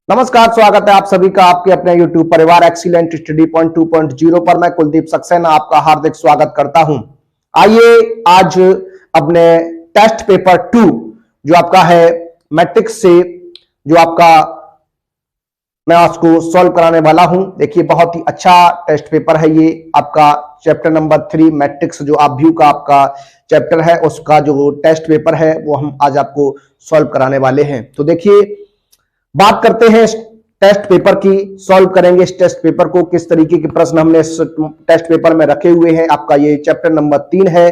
नमस्कार, स्वागत है आप सभी का आपके अपने YouTube परिवार एक्सीलेंट स्टडी पॉइंट 2.0 पर। मैं कुलदीप सक्सेना आपका हार्दिक स्वागत करता हूं। आइए आज अपने टेस्ट पेपर 2 जो आपका है मैट्रिक्स से जो आपका मैं उसको सॉल्व कराने वाला हूं। देखिए बहुत ही अच्छा टेस्ट पेपर है ये आपका चैप्टर नंबर 3 मैट्रिक्स जो आप व्यू का आपका चैप्टर है उसका जो टेस्ट पेपर है वो हम आज आपको सॉल्व कराने वाले हैं। तो देखिए बात करते हैं इस टेस्ट पेपर की, सॉल्व करेंगे इस टेस्ट पेपर को, किस तरीके के प्रश्न हमने इस टेस्ट पेपर में रखे हुए हैं। आपका ये चैप्टर नंबर 3 है।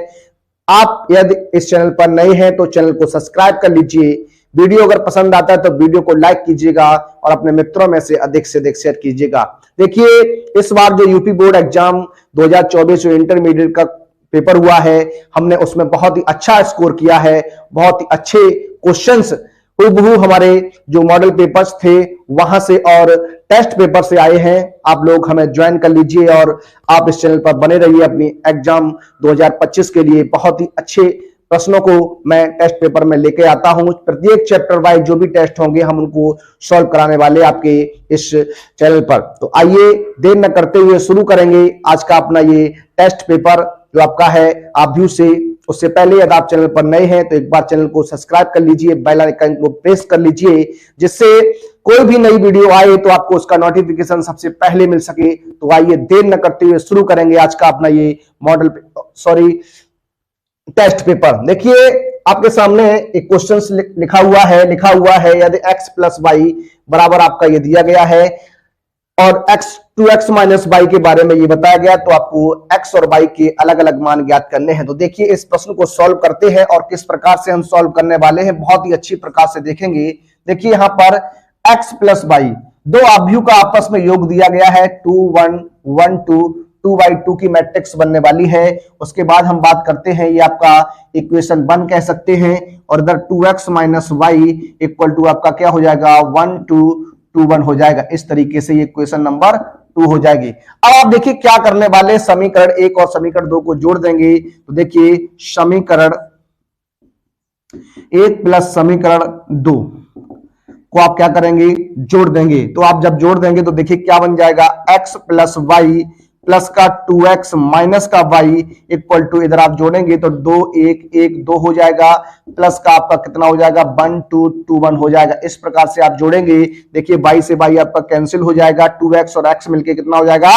आप यदि इस चैनल पर नए हैं तो चैनल को सब्सक्राइब कर लीजिए। वीडियो अगर पसंद आता है तो वीडियो को लाइक कीजिएगा और अपने मित्रों में से अधिक शेयर कीजिएगा। देखिए इस बार जो यूपी बोर्ड एग्जाम 2024 जो इंटरमीडिएट का पेपर हुआ है, हमने उसमें बहुत ही अच्छा स्कोर किया है। बहुत ही अच्छे क्वेश्चंस हूबहू हमारे जो मॉडल पेपर्स थे वहां से और टेस्ट पेपर से आए हैं। आप लोग हमें ज्वाइन कर लीजिए और आप इस चैनल पर बने रहिए अपनी एग्जाम 2025 के लिए। बहुत ही अच्छे प्रश्नों को मैं टेस्ट पेपर में लेके आता हूं। प्रत्येक चैप्टर वाइज जो भी टेस्ट होंगे हम उनको सॉल्व कराने वाले आपके इस चैनल पर। तो आइए देर न करते हुए शुरू करेंगे आज का अपना ये टेस्ट पेपर जो आपका है आप व्यू से। उससे पहले यदि आप चैनल पर नए हैं तो एक बार चैनल को सब्सक्राइब कर लीजिए, बेल आइकन को प्रेस कर लीजिए जिससे कोई भी नई वीडियो आए तो आपको उसका नोटिफिकेशन सबसे पहले मिल सके। तो आइए देर न करते हुए शुरू करेंगे आज का अपना ये टेस्ट पेपर। देखिए आपके सामने एक क्वेश्चन लिखा हुआ है यदि x प्लस वाई बराबर आपका ये दिया गया है और x माइनस वाई के बारे में ये बताया गया, तो आपको x और y के अलग अलग मान ज्ञात करने हैं। तो देखिए इस प्रश्न को सॉल्व करते हैं और किस प्रकार से हम सॉल्व करने वाले हैं बहुत ही अच्छी प्रकार से देखेंगे। देखिए यहां पर x प्लस वाई दो आव्यूह का आपस में योग दिया गया है 2 1 1 2 2/2 की मैट्रिक्स बनने वाली है। उसके बाद हम बात करते हैं ये आपका इक्वेशन 1 कह सकते हैं और इधर 2x minus Y equal to आपका क्या हो जाएगा 1 2 2 1 हो जाएगा। इस तरीके से ये क्वेश्चन नंबर 2 हो जाएगी। अब आप देखिए क्या करने वाले, समीकरण 1 और समीकरण 2 को जोड़ देंगे। तो देखिए समीकरण 1 प्लस समीकरण 2 को आप क्या करेंगे जोड़ देंगे। तो आप जब जोड़ देंगे तो देखिए क्या बन जाएगा x प्लस वाई प्लस का 2x माइनस का y इक्वल टू इधर आप जोड़ेंगे तो 2 1 1 2 हो जाएगा प्लस का आपका कितना हो जाएगा 1 2 2 1 हो जाएगा। इस प्रकार से आप जोड़ेंगे। देखिए y से y आपका कैंसिल हो जाएगा, 2x और x मिलके कितना हो जाएगा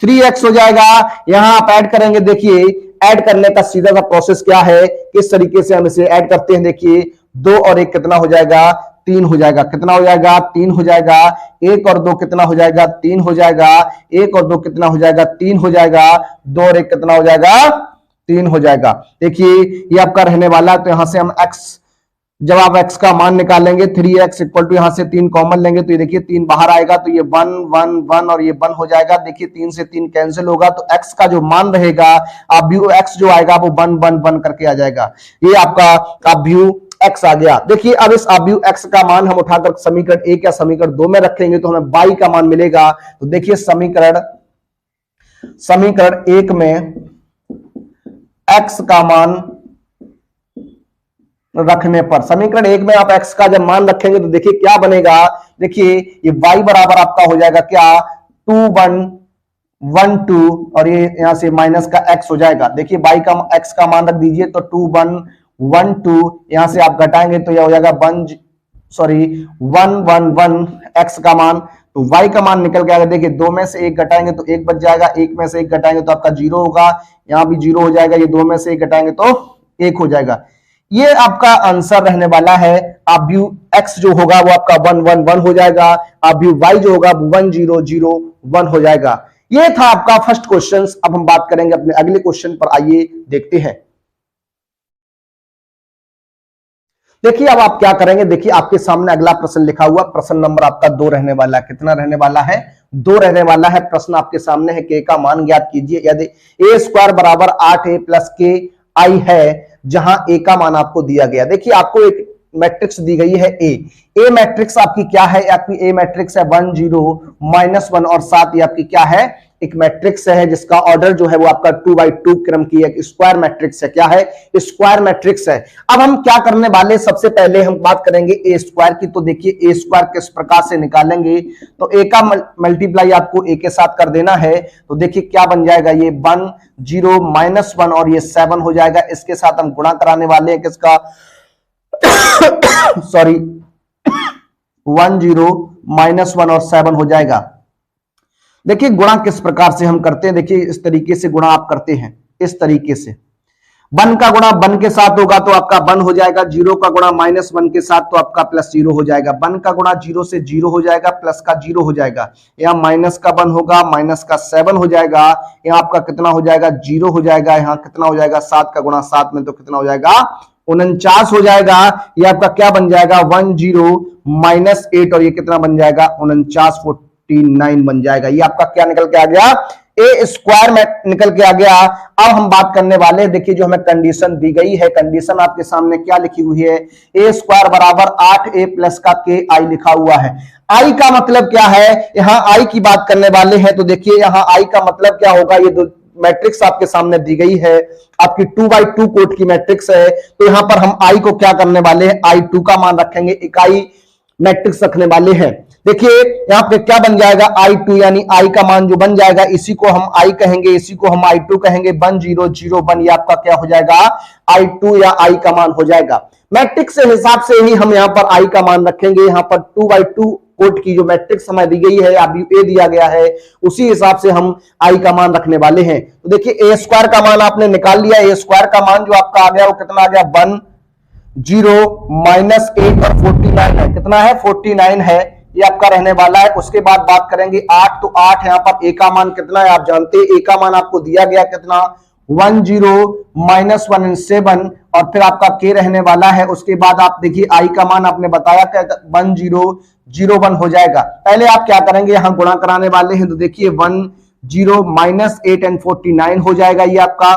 3x हो जाएगा। यहां आप ऐड करेंगे। देखिए ऐड करने का सीधा सा प्रोसेस क्या है, किस तरीके से हम इसे ऐड करते हैं। देखिए 2 और 1 कितना हो जाएगा 3 हो जाएगा। कितना हो जाएगा 3 हो जाएगा। 1 और 2 कितना हो जाएगा 3 हो जाएगा। 1 और 2 कितना हो जाएगा 3 हो जाएगा। 2 और 1 कितना हो जाएगा 3 हो जाएगा। देखिए ये आपका रहने वाला है। तो यहां से हम x, जब आप x का मान निकालेंगे 3x इक्वल टू यहां से 3 कॉमन लेंगे तो ये देखिए 3 बाहर आएगा तो ये 1 1 1 और ये 1 हो जाएगा। देखिए 3 से 3 कैंसिल होगा तो x का जो मान रहेगा आप व्यू x जो आएगा वो 1 1 1 करके आ जाएगा। ये आपका आप व्यू x आ गया। देखिए अब इस आव्यूह x का मान हम उठाकर समीकरण 1 या समीकरण 2 में रखेंगे तो हमें y का मान मिलेगा। तो देखिए समीकरण 1 में x का मान रखने पर, समीकरण 1 में आप x का जब मान रखेंगे तो देखिए क्या बनेगा। देखिए ये y बराबर आपका हो जाएगा क्या 2 1 1 2 और ये यहां से माइनस का x हो जाएगा। देखिए y का x का मान रख दीजिए तो 2 1 1 2 यहां से आप घटाएंगे तो यह हो जाएगा 1 1 1 x का मान। तो y का मान निकल के आएगा। देखिए 2 में से 1 घटाएंगे तो 1 बच जाएगा, 1 में से 1 घटाएंगे तो आपका 0 होगा, यहां भी 0 हो जाएगा। ये 2 में से 1 घटाएंगे तो 1 हो जाएगा। ये आपका आंसर रहने वाला है। आप व्यू x जो होगा वो आपका 1 1 1 हो जाएगा। आप व्यू y जो होगा 1 0 0 1 हो जाएगा। ये था आपका फर्स्ट क्वेश्चन। अब हम बात करेंगे अपने अगले क्वेश्चन पर, आइए देखते हैं। देखिए अब आप क्या करेंगे। देखिए आपके सामने अगला प्रश्न लिखा हुआ, प्रश्न नंबर आपका 2 रहने वाला है। कितना रहने वाला है 2 रहने वाला है। प्रश्न आपके सामने है k का मान ज्ञात कीजिए यदि a² बराबर 8a प्लस k i है जहां a का मान आपको दिया गया। देखिए आपको एक मैट्रिक्स दी गई है a मैट्रिक्स आपकी क्या है, आपकी a मैट्रिक्स है 1 0 -1 और 7 ये आपकी क्या है एक मैट्रिक्स है जिसका ऑर्डर जो है वो आपका 2x2 क्रम की एक स्क्वायर मैट्रिक्स है। क्या है? स्क्वायर मैट्रिक्स है। अब हम क्या करने वाले, सबसे पहले हम बात करेंगे ए स्क्वायर की। तो देखिए ए स्क्वायर किस प्रकार से निकालेंगे, तो ए का मल्टीप्लाई आपको ए के साथ कर देना है। तो देखिए क्या बन जाएगा, ये 1 0 -1 और ये 7 हो जाएगा। इसके साथ हम गुणा कराने वाले हैं किसका सॉरी 1 0 -1 और 7 हो जाएगा। देखिए गुणा किस प्रकार से हम करते हैं, देखिए इस तरीके से गुणा आप करते हैं, इस तरीके से 1 का गुणा 1 के साथ होगा तो आपका 1 हो जाएगा, 0 का गुणा -1 के साथ तो आपका +0 हो जाएगा, 1 का गुणा 0 से 0 हो जाएगा, प्लस का 0 हो जाएगा, यहाँ माइनस का 1 होगा, माइनस का 7 हो जाएगा, यहाँ आपका कितना हो जाएगा 0 हो जाएगा, यहाँ कितना हो जाएगा 7 का गुणा 7 में तो कितना हो जाएगा 49 हो जाएगा। ये आपका क्या बन जाएगा 1 0 -8 और ये कितना बन जाएगा 49 49 बन जाएगा। ये आपका क्या निकल के आ गया, ए स्क्वायर में निकल के आ गया। अब हम बात करने वाले, देखिए जो हमें कंडीशन दी गई है, कंडीशन आपके सामने क्या लिखी हुई है, ए स्क्वायर बराबर 8a प्लस का के आई लिखा हुआ है। आई का मतलब क्या है, यहां आई की बात करने वाले हैं। तो देखिए यहां आई का मतलब क्या होगा, ये दो मैट्रिक्स आपके सामने दी गई है, आपकी 2x2 कोट की मैट्रिक्स है। तो यहां पर हम आई को क्या करने वाले हैं, I2 का मान रखेंगे, इकाई मैट्रिक्स रखने वाले हैं। देखिए यहां पे क्या बन जाएगा I2, यानी I का मान जो बन जाएगा इसी को हम I कहेंगे, इसी को हम I2 कहेंगे। 1 0 0 1 ये आपका क्या हो जाएगा I2 या I का मान हो जाएगा। मैट्रिक्स के हिसाब से ही हम यहां पर I का मान रखेंगे। यहां पर 2x2 कोट की जो मैट्रिक्स हमें दी गई है, अभी ए दिया गया है, उसी हिसाब से हम आई का मान रखने वाले हैं। तो देखिए ए स्क्वायर का मान आपने निकाल लिया, ए स्क्वायर का मान जो आपका आ गया वो कितना आ गया 1 0 -8 और 49 है, कितना है 49 है, ये आपका रहने वाला है। उसके बाद बात करेंगे 8, तो 8 यहां पर ए का मान कितना है आप जानते हैं, ए का मान आपको दिया गया कितना 1 0 -1 and 7 और फिर आपका के रहने वाला है। उसके बाद आप देखिए आई का मान आपने बताया क्या 1 0 0 1 हो जाएगा। पहले आप क्या करेंगे, यहां गुणा कराने वाले हैं, तो देखिए 1 0 -8 and 49 हो जाएगा। ये आपका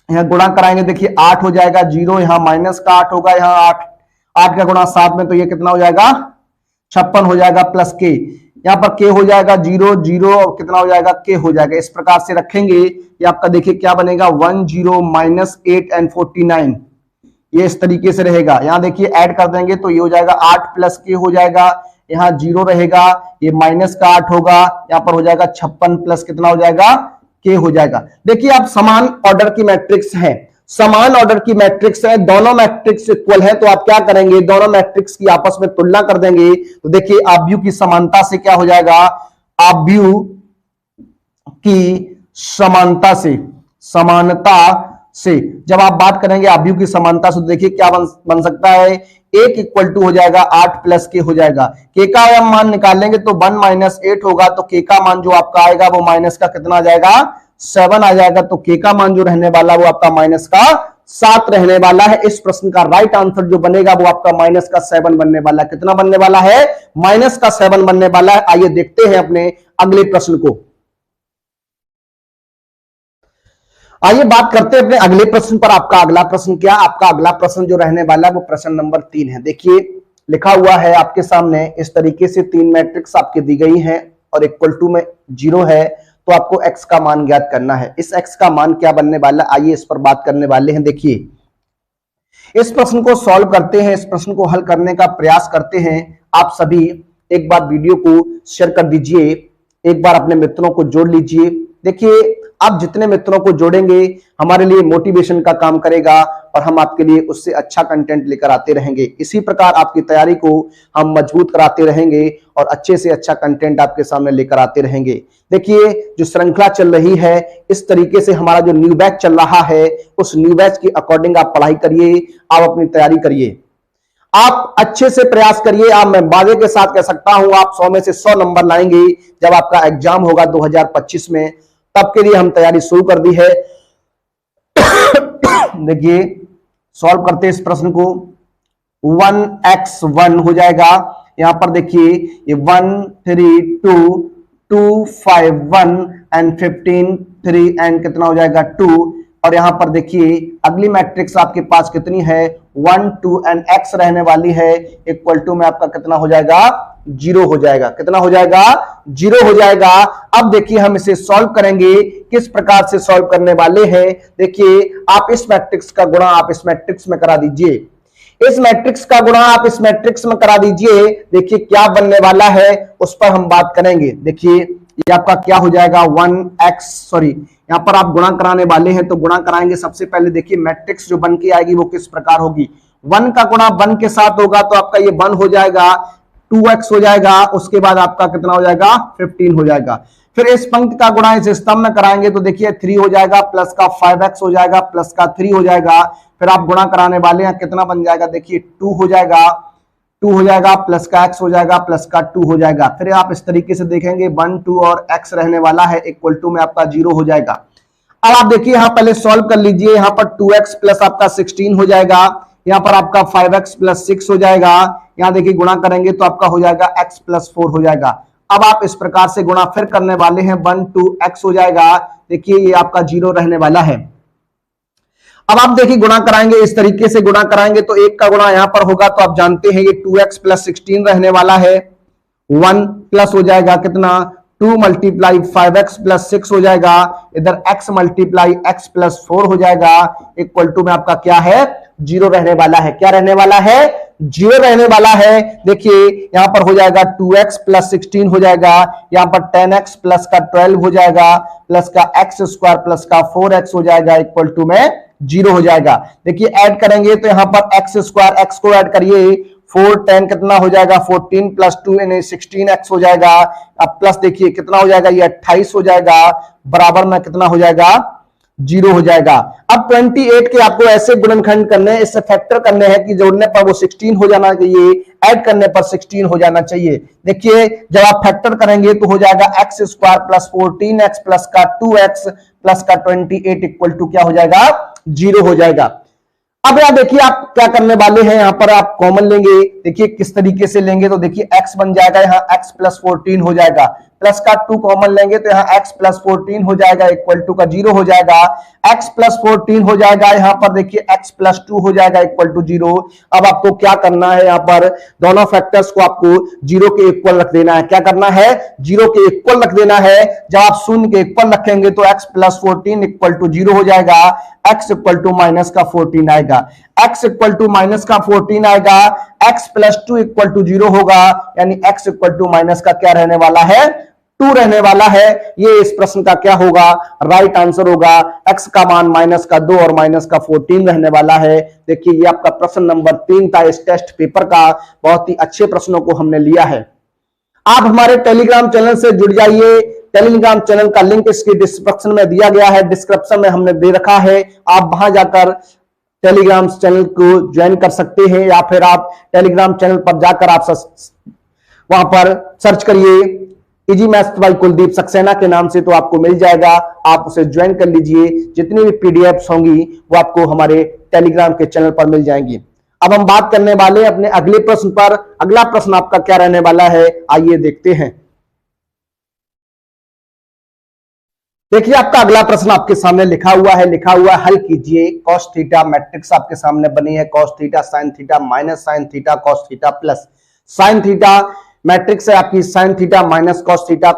यहां गुणा कराएंगे, देखिए 8 हो जाएगा, 0 यहां माइनस का 8 होगा, यहां 8 का गुणा 7 में तो ये कितना हो जाएगा 56 हो जाएगा, प्लस के यहां पर के हो जाएगा 0 0 और कितना हो जाएगा के हो जाएगा। इस प्रकार से रखेंगे, ये आपका देखिए क्या बनेगा 1 0 -8 and 49, ये इस तरीके से रहेगा। यहां देखिए ऐड कर देंगे तो ये हो जाएगा 8 प्लस के हो जाएगा, यहां 0 रहेगा, ये माइनस का 8 होगा, यहां पर हो जाएगा 56 प्लस कितना हो जाएगा के हो जाएगा। देखिए आप समान ऑर्डर की मैट्रिक्स है, समान ऑर्डर की मैट्रिक्स है, दोनों मैट्रिक्स इक्वल है, तो आप क्या करेंगे दोनों मैट्रिक्स की आपस में तुलना कर देंगे। तो देखिए आव्यूह की समानता से क्या हो जाएगा, आव्यूह की समानता से, समानता से जब आप बात करेंगे आव्यूह की समानता से, तो देखिए क्या बन सकता है, एक इक्वल टू हो जाएगा 8 प्लस के हो जाएगा। के का हम मान निकालेंगे तो 1 -8 होगा, तो के का मान जो आपका आएगा वो माइनस का कितना आ जाएगा 7 आ जाएगा। तो के का मान जो रहने वाला वो आपका माइनस का 7 रहने वाला है। इस प्रश्न का राइट आंसर जो बनेगा वो आपका माइनस का 7 बनने वाला है। कितना बनने वाला है, माइनस का 7 बनने वाला है। आइए देखते हैं अपने अगले प्रश्न को। आइए बात करते हैं अपने अगले प्रश्न पर। आपका अगला प्रश्न क्या, आपका अगला प्रश्न जो रहने वाला है वो प्रश्न नंबर 3 है। देखिए लिखा हुआ है आपके सामने इस तरीके से 3 मैट्रिक्स आपके दी गई हैं और इक्वल टू में 0 है, तो आपको x का मान ज्ञात करना है। इस x का मान क्या बनने वाला है, आइए इस पर बात करने वाले हैं। देखिए इस प्रश्न को सॉल्व करते हैं, इस प्रश्न को हल करने का प्रयास करते हैं। आप सभी एक बार वीडियो को शेयर कर दीजिए, एक बार अपने मित्रों को जोड़ लीजिए। देखिए आप जितने मित्रों को जोड़ेंगे हमारे लिए मोटिवेशन का काम करेगा और हम आपके लिए उससे अच्छा कंटेंट लेकर आते रहेंगे। इसी प्रकार आपकी तैयारी को हम मजबूत कराते रहेंगे और अच्छे से अच्छा कंटेंट आपके सामने लेकर आते रहेंगे। देखिए जो श्रृंखला चल रही है, इस तरीके से हमारा जो न्यू बैच चल रहा है, उस न्यू बैच के अकॉर्डिंग आप पढ़ाई करिए, आप अपनी तैयारी करिए, आप अच्छे से प्रयास करिए। आप मैं वादे के साथ कह सकता हूं आप 100 में से 100 नंबर लाएंगे। जब आपका एग्जाम होगा 2025 में, तब के लिए हम तैयारी शुरू कर दी है। देखिए सॉल्व करते इस प्रश्न को, 1x1 हो जाएगा। यहां पर देखिए ये 1 3 2 2 5 1 एंड 15 3 एंड कितना हो जाएगा 2। और यहां पर देखिए अगली मैट्रिक्स आपके पास कितनी है 1 2 एंड x रहने वाली है, इक्वल टू में आपका कितना हो जाएगा 0 हो जाएगा। कितना हो जाएगा 0 हो जाएगा। अब देखिए हम इसे सॉल्व करेंगे। किस प्रकार से सॉल्व करने वाले हैं, देखिए आप इस मैट्रिक्स का गुणा आप इस मैट्रिक्स में करा दीजिए, इस मैट्रिक्स का गुणा आप इस मैट्रिक्स में करा दीजिए। देखिए क्या बनने वाला है उस पर हम बात करेंगे। देखिए ये आपका क्या हो जाएगा 1x, सॉरी यहां पर आप गुणा कराने वाले हैं तो गुणा कराएंगे। सबसे पहले देखिए मैट्रिक्स जो बन के आएगी वो किस प्रकार होगी, 1 का गुणा 1 के साथ होगा तो आपका ये 1 हो जाएगा, 2x हो जाएगा, उसके बाद आपका कितना हो जाएगा 15 हो जाएगा। फिर इस पंक्ति का गुणा इस स्तंभ में कराएंगे तो देखिए 3 हो जाएगा, प्लस का 5x हो जाएगा, प्लस का 3 हो जाएगा। फिर आप गुणा कराने वाले हैं, कितना बन जाएगा, देखिए 2 हो जाएगा, 2 हो जाएगा, प्लस का x हो जाएगा, प्लस का 2 हो जाएगा। फिर आप इस तरीके से देखेंगे 1 2 और x रहने वाला है, इक्वल टू में आपका 0 हो जाएगा। अब आप देखिए यहां पहले सॉल्व कर लीजिए, यहां पर 2x प्लस आपका 16 हो जाएगा, यहां पर आपका 5x प्लस 6 हो जाएगा, यहां देखिए गुणा करेंगे तो आपका हो जाएगा x प्लस 4 हो जाएगा। अब आप इस प्रकार से गुणा फिर करने वाले हैं, 1 2 x हो जाएगा, देखिए ये आपका 0 रहने वाला है। अब आप देखिए गुणा कराएंगे, इस तरीके से गुणा कराएंगे तो 1 का गुणा यहां पर होगा तो आप जानते हैं ये 2x प्लस 16 रहने वाला है, 1 प्लस हो जाएगा कितना 2 मल्टीप्लाई 5x प्लस 6 हो जाएगा, इधर x मल्टीप्लाई x प्लस 4 हो जाएगा, इक्वल टू में आपका क्या है 0 रहने वाला है। क्या रहने वाला है, 0 रहने वाला है। देखिए यहां पर हो जाएगा 2x प्लस 16 हो जाएगा, यहां पर 10x प्लस का 12 हो जाएगा, प्लस का x स्क्वायर प्लस का 4x हो जाएगा, इक्वल टू में 0 हो जाएगा। देखिए ऐड करेंगे तो यहां पर x स्क्वायर, x को ऐड करिए, 4 10 कितना हो जाएगा 14 प्लस 2 यानी 16x हो जाएगा। अब प्लस देखिए कितना हो जाएगा, ये 28 हो जाएगा, बराबर में कितना हो जाएगा 0 हो जाएगा। अब 28 के आपको ऐसे गुणनखंड करने हैं, इससे फैक्टर करने हैं कि जोड़ने पर वो 16 हो जाना चाहिए, ऐड करने पर 16 हो जाना चाहिए। देखिए जब आप फैक्टर करेंगे तो हो जाएगा x square plus 14x plus का 2x प्लस का 28 इक्वल टू क्या हो जाएगा 0 हो जाएगा। अब यहां देखिए आप क्या करने वाले हैं, यहां पर आप कॉमन लेंगे, देखिए किस तरीके से लेंगे तो देखिए x बन जाएगा, यहां x प्लस 14 हो जाएगा, प्लस का 2 कॉमन लेंगे तो यहां x प्लस 14 हो जाएगा, इक्वल टू का 0 हो जाएगा। x प्लस 14 हो जाएगा, यहां पर देखिए x प्लस 2 हो जाएगा, इक्वल टू 0। अब आपको क्या करना है, यहां पर दोनों फैक्टर्स को आपको 0 के इक्वल रख देना है। क्या करना है, 0 के इक्वल रख देना है। जब आप शून्य के इक्वल रखेंगे तो x प्लस 14 इक्वल टू 0 हो जाएगा, x इक्वल टू माइनस का 14 आएगा, x इक्वल टू माइनस का 14 आएगा, x प्लस 2 इक्वल टू 0 होगा, यानी x इक्वल टू माइनस का क्या रहने वाला है 2 रहने वाला है। ये इस प्रश्न का क्या होगा, राइट आंसर होगा। x का मान माइनस का 2 और माइनस का 14 रहने वाला है। देखिए ये आपका प्रश्न नंबर 3 था इस टेस्ट पेपर का, बहुत ही अच्छे प्रश्नों को हमने लिया है। आप हमारे टेलीग्राम चैनल से जुड़ जाइए, टेलीग्राम चैनल का लिंक इसके डिस्क्रिप्शन में दिया गया है, डिस्क्रिप्शन में हमने दे रखा है, आप वहां जाकर टेलीग्राम चैनल को ज्वाइन कर सकते हैं, या फिर आप टेलीग्राम चैनल पर जाकर आप वहां पर सर्च करिए easy maths by Kuldeep Saxena के नाम से, तो आपको मिल जाएगा, आप उसे ज्वाइन कर लीजिए। जितनी भी पीडीएफ्स होंगी वो आपको हमारे टेलीग्राम के चैनल पर मिल जाएंगी। अब हम बात करने वाले हैं अपने अगले प्रश्न पर। अगला प्रश्न आपका क्या रहने वाला है, आइए देखते हैं। देखिए आपका अगला प्रश्न आपके सामने लिखा हुआ है हल कीजिए। कॉस थीटा मैट्रिक्स आपके सामने बनी है, cos theta sine theta minus sine theta cos theta plus sine theta. Matrix है आपकी sine theta minus cos theta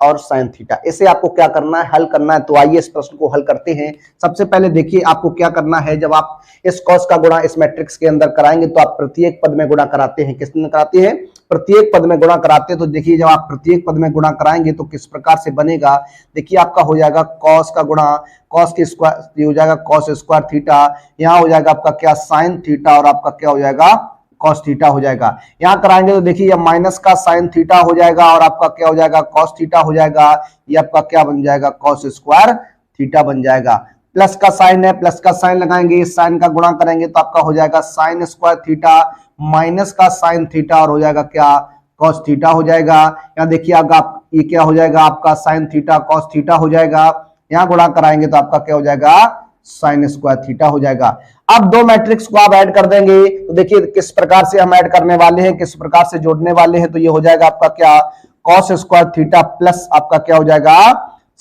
और साइन थीटा। इसे आपको क्या करना है, हल करना है। तो आइए इस प्रश्न को हल करते हैं। सबसे पहले देखिए आपको क्या करना है, जब आप इस कॉस का गुणा इस मैट्रिक्स के अंदर कराएंगे तो आप प्रत्येक पद में गुणा कराते हैं। किस में कराते हैं, प्रत्येक पद में गुणा कराते हैं। तो देखिए जब आप प्रत्येक पद में गुणा कराएंगे तो किस प्रकार से बनेगा, देखिए आपका हो जाएगा कॉस का गुणा कॉस के स्क्वायर, हो जाएगा कॉस स्क्वायर थीटा, यहाँ हो जाएगा आपका क्या साइन थीटा, और आपका क्या हो जाएगा कॉस थीटा हो जाएगा। यहां कराएंगे तो देखिए ये माइनस का साइन थीटा हो जाएगा, और आपका क्या हो जाएगा कॉस थीटा हो जाएगा, ये आपका क्या बन जाएगा कॉस स्क्वायर थीटा बन जाएगा। प्लस का साइन है, प्लस का साइन लगाएंगे, इस साइन का गुणा करेंगे तो आपका हो जाएगा साइन स्क्वायर थीटा माइनस का साइन थीटा, और हो जाएगा क्या कॉस थीटा हो जाएगा। यहाँ देखिए आप ये क्या हो जाएगा आपका साइन थीटा कॉस थीटा हो जाएगा, यहाँ गुणा कराएंगे तो आपका क्या हो जाएगा साइन स्क्वायर थीटा हो जाएगा। अब दो मैट्रिक्स को आप ऐड कर देंगे तो देखिए किस प्रकार से हम ऐड करने वाले हैं, किस प्रकार से जोड़ने वाले हैं। तो ये हो जाएगा आपका क्या कॉस स्क्वायर थीटा प्लस आपका क्या हो जाएगा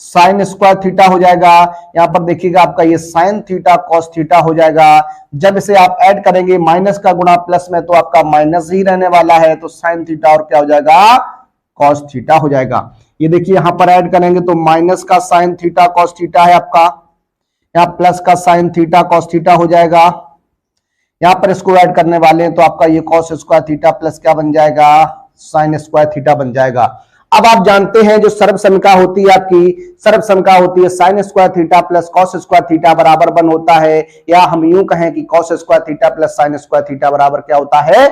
साइन स्क्वायर थीटा हो जाएगा। यहां पर देखिएगा आपका ये साइन थीटा कॉस थीटा हो जाएगा। जब इसे आप ऐड करेंगे माइनस का गुणा प्लस में तो आपका माइनस ही रहने वाला है, तो साइन थीटा और क्या हो जाएगा कॉस थीटा हो जाएगा। ये देखिए यहां पर ऐड करेंगे तो माइनस का साइन थीटा कॉस थीटा है आपका, यहां प्लस का साइन थीटा कॉस थीटा हो जाएगा। यहां पर इसको ऐड करने वाले हैं तो आपका ये कॉस स्क्वायर थीटा प्लस क्या बन जाएगा, साइन स्क्वायर थीटा बन जाएगा। अब आप जानते हैं जो सर्वसमीका होती है आपकी, सर्वसमीका होती है sine square theta plus cos square theta बराबर 1 होता है, या हम यूं कहें कि cos square theta plus sine square theta बराबर क्या होता है,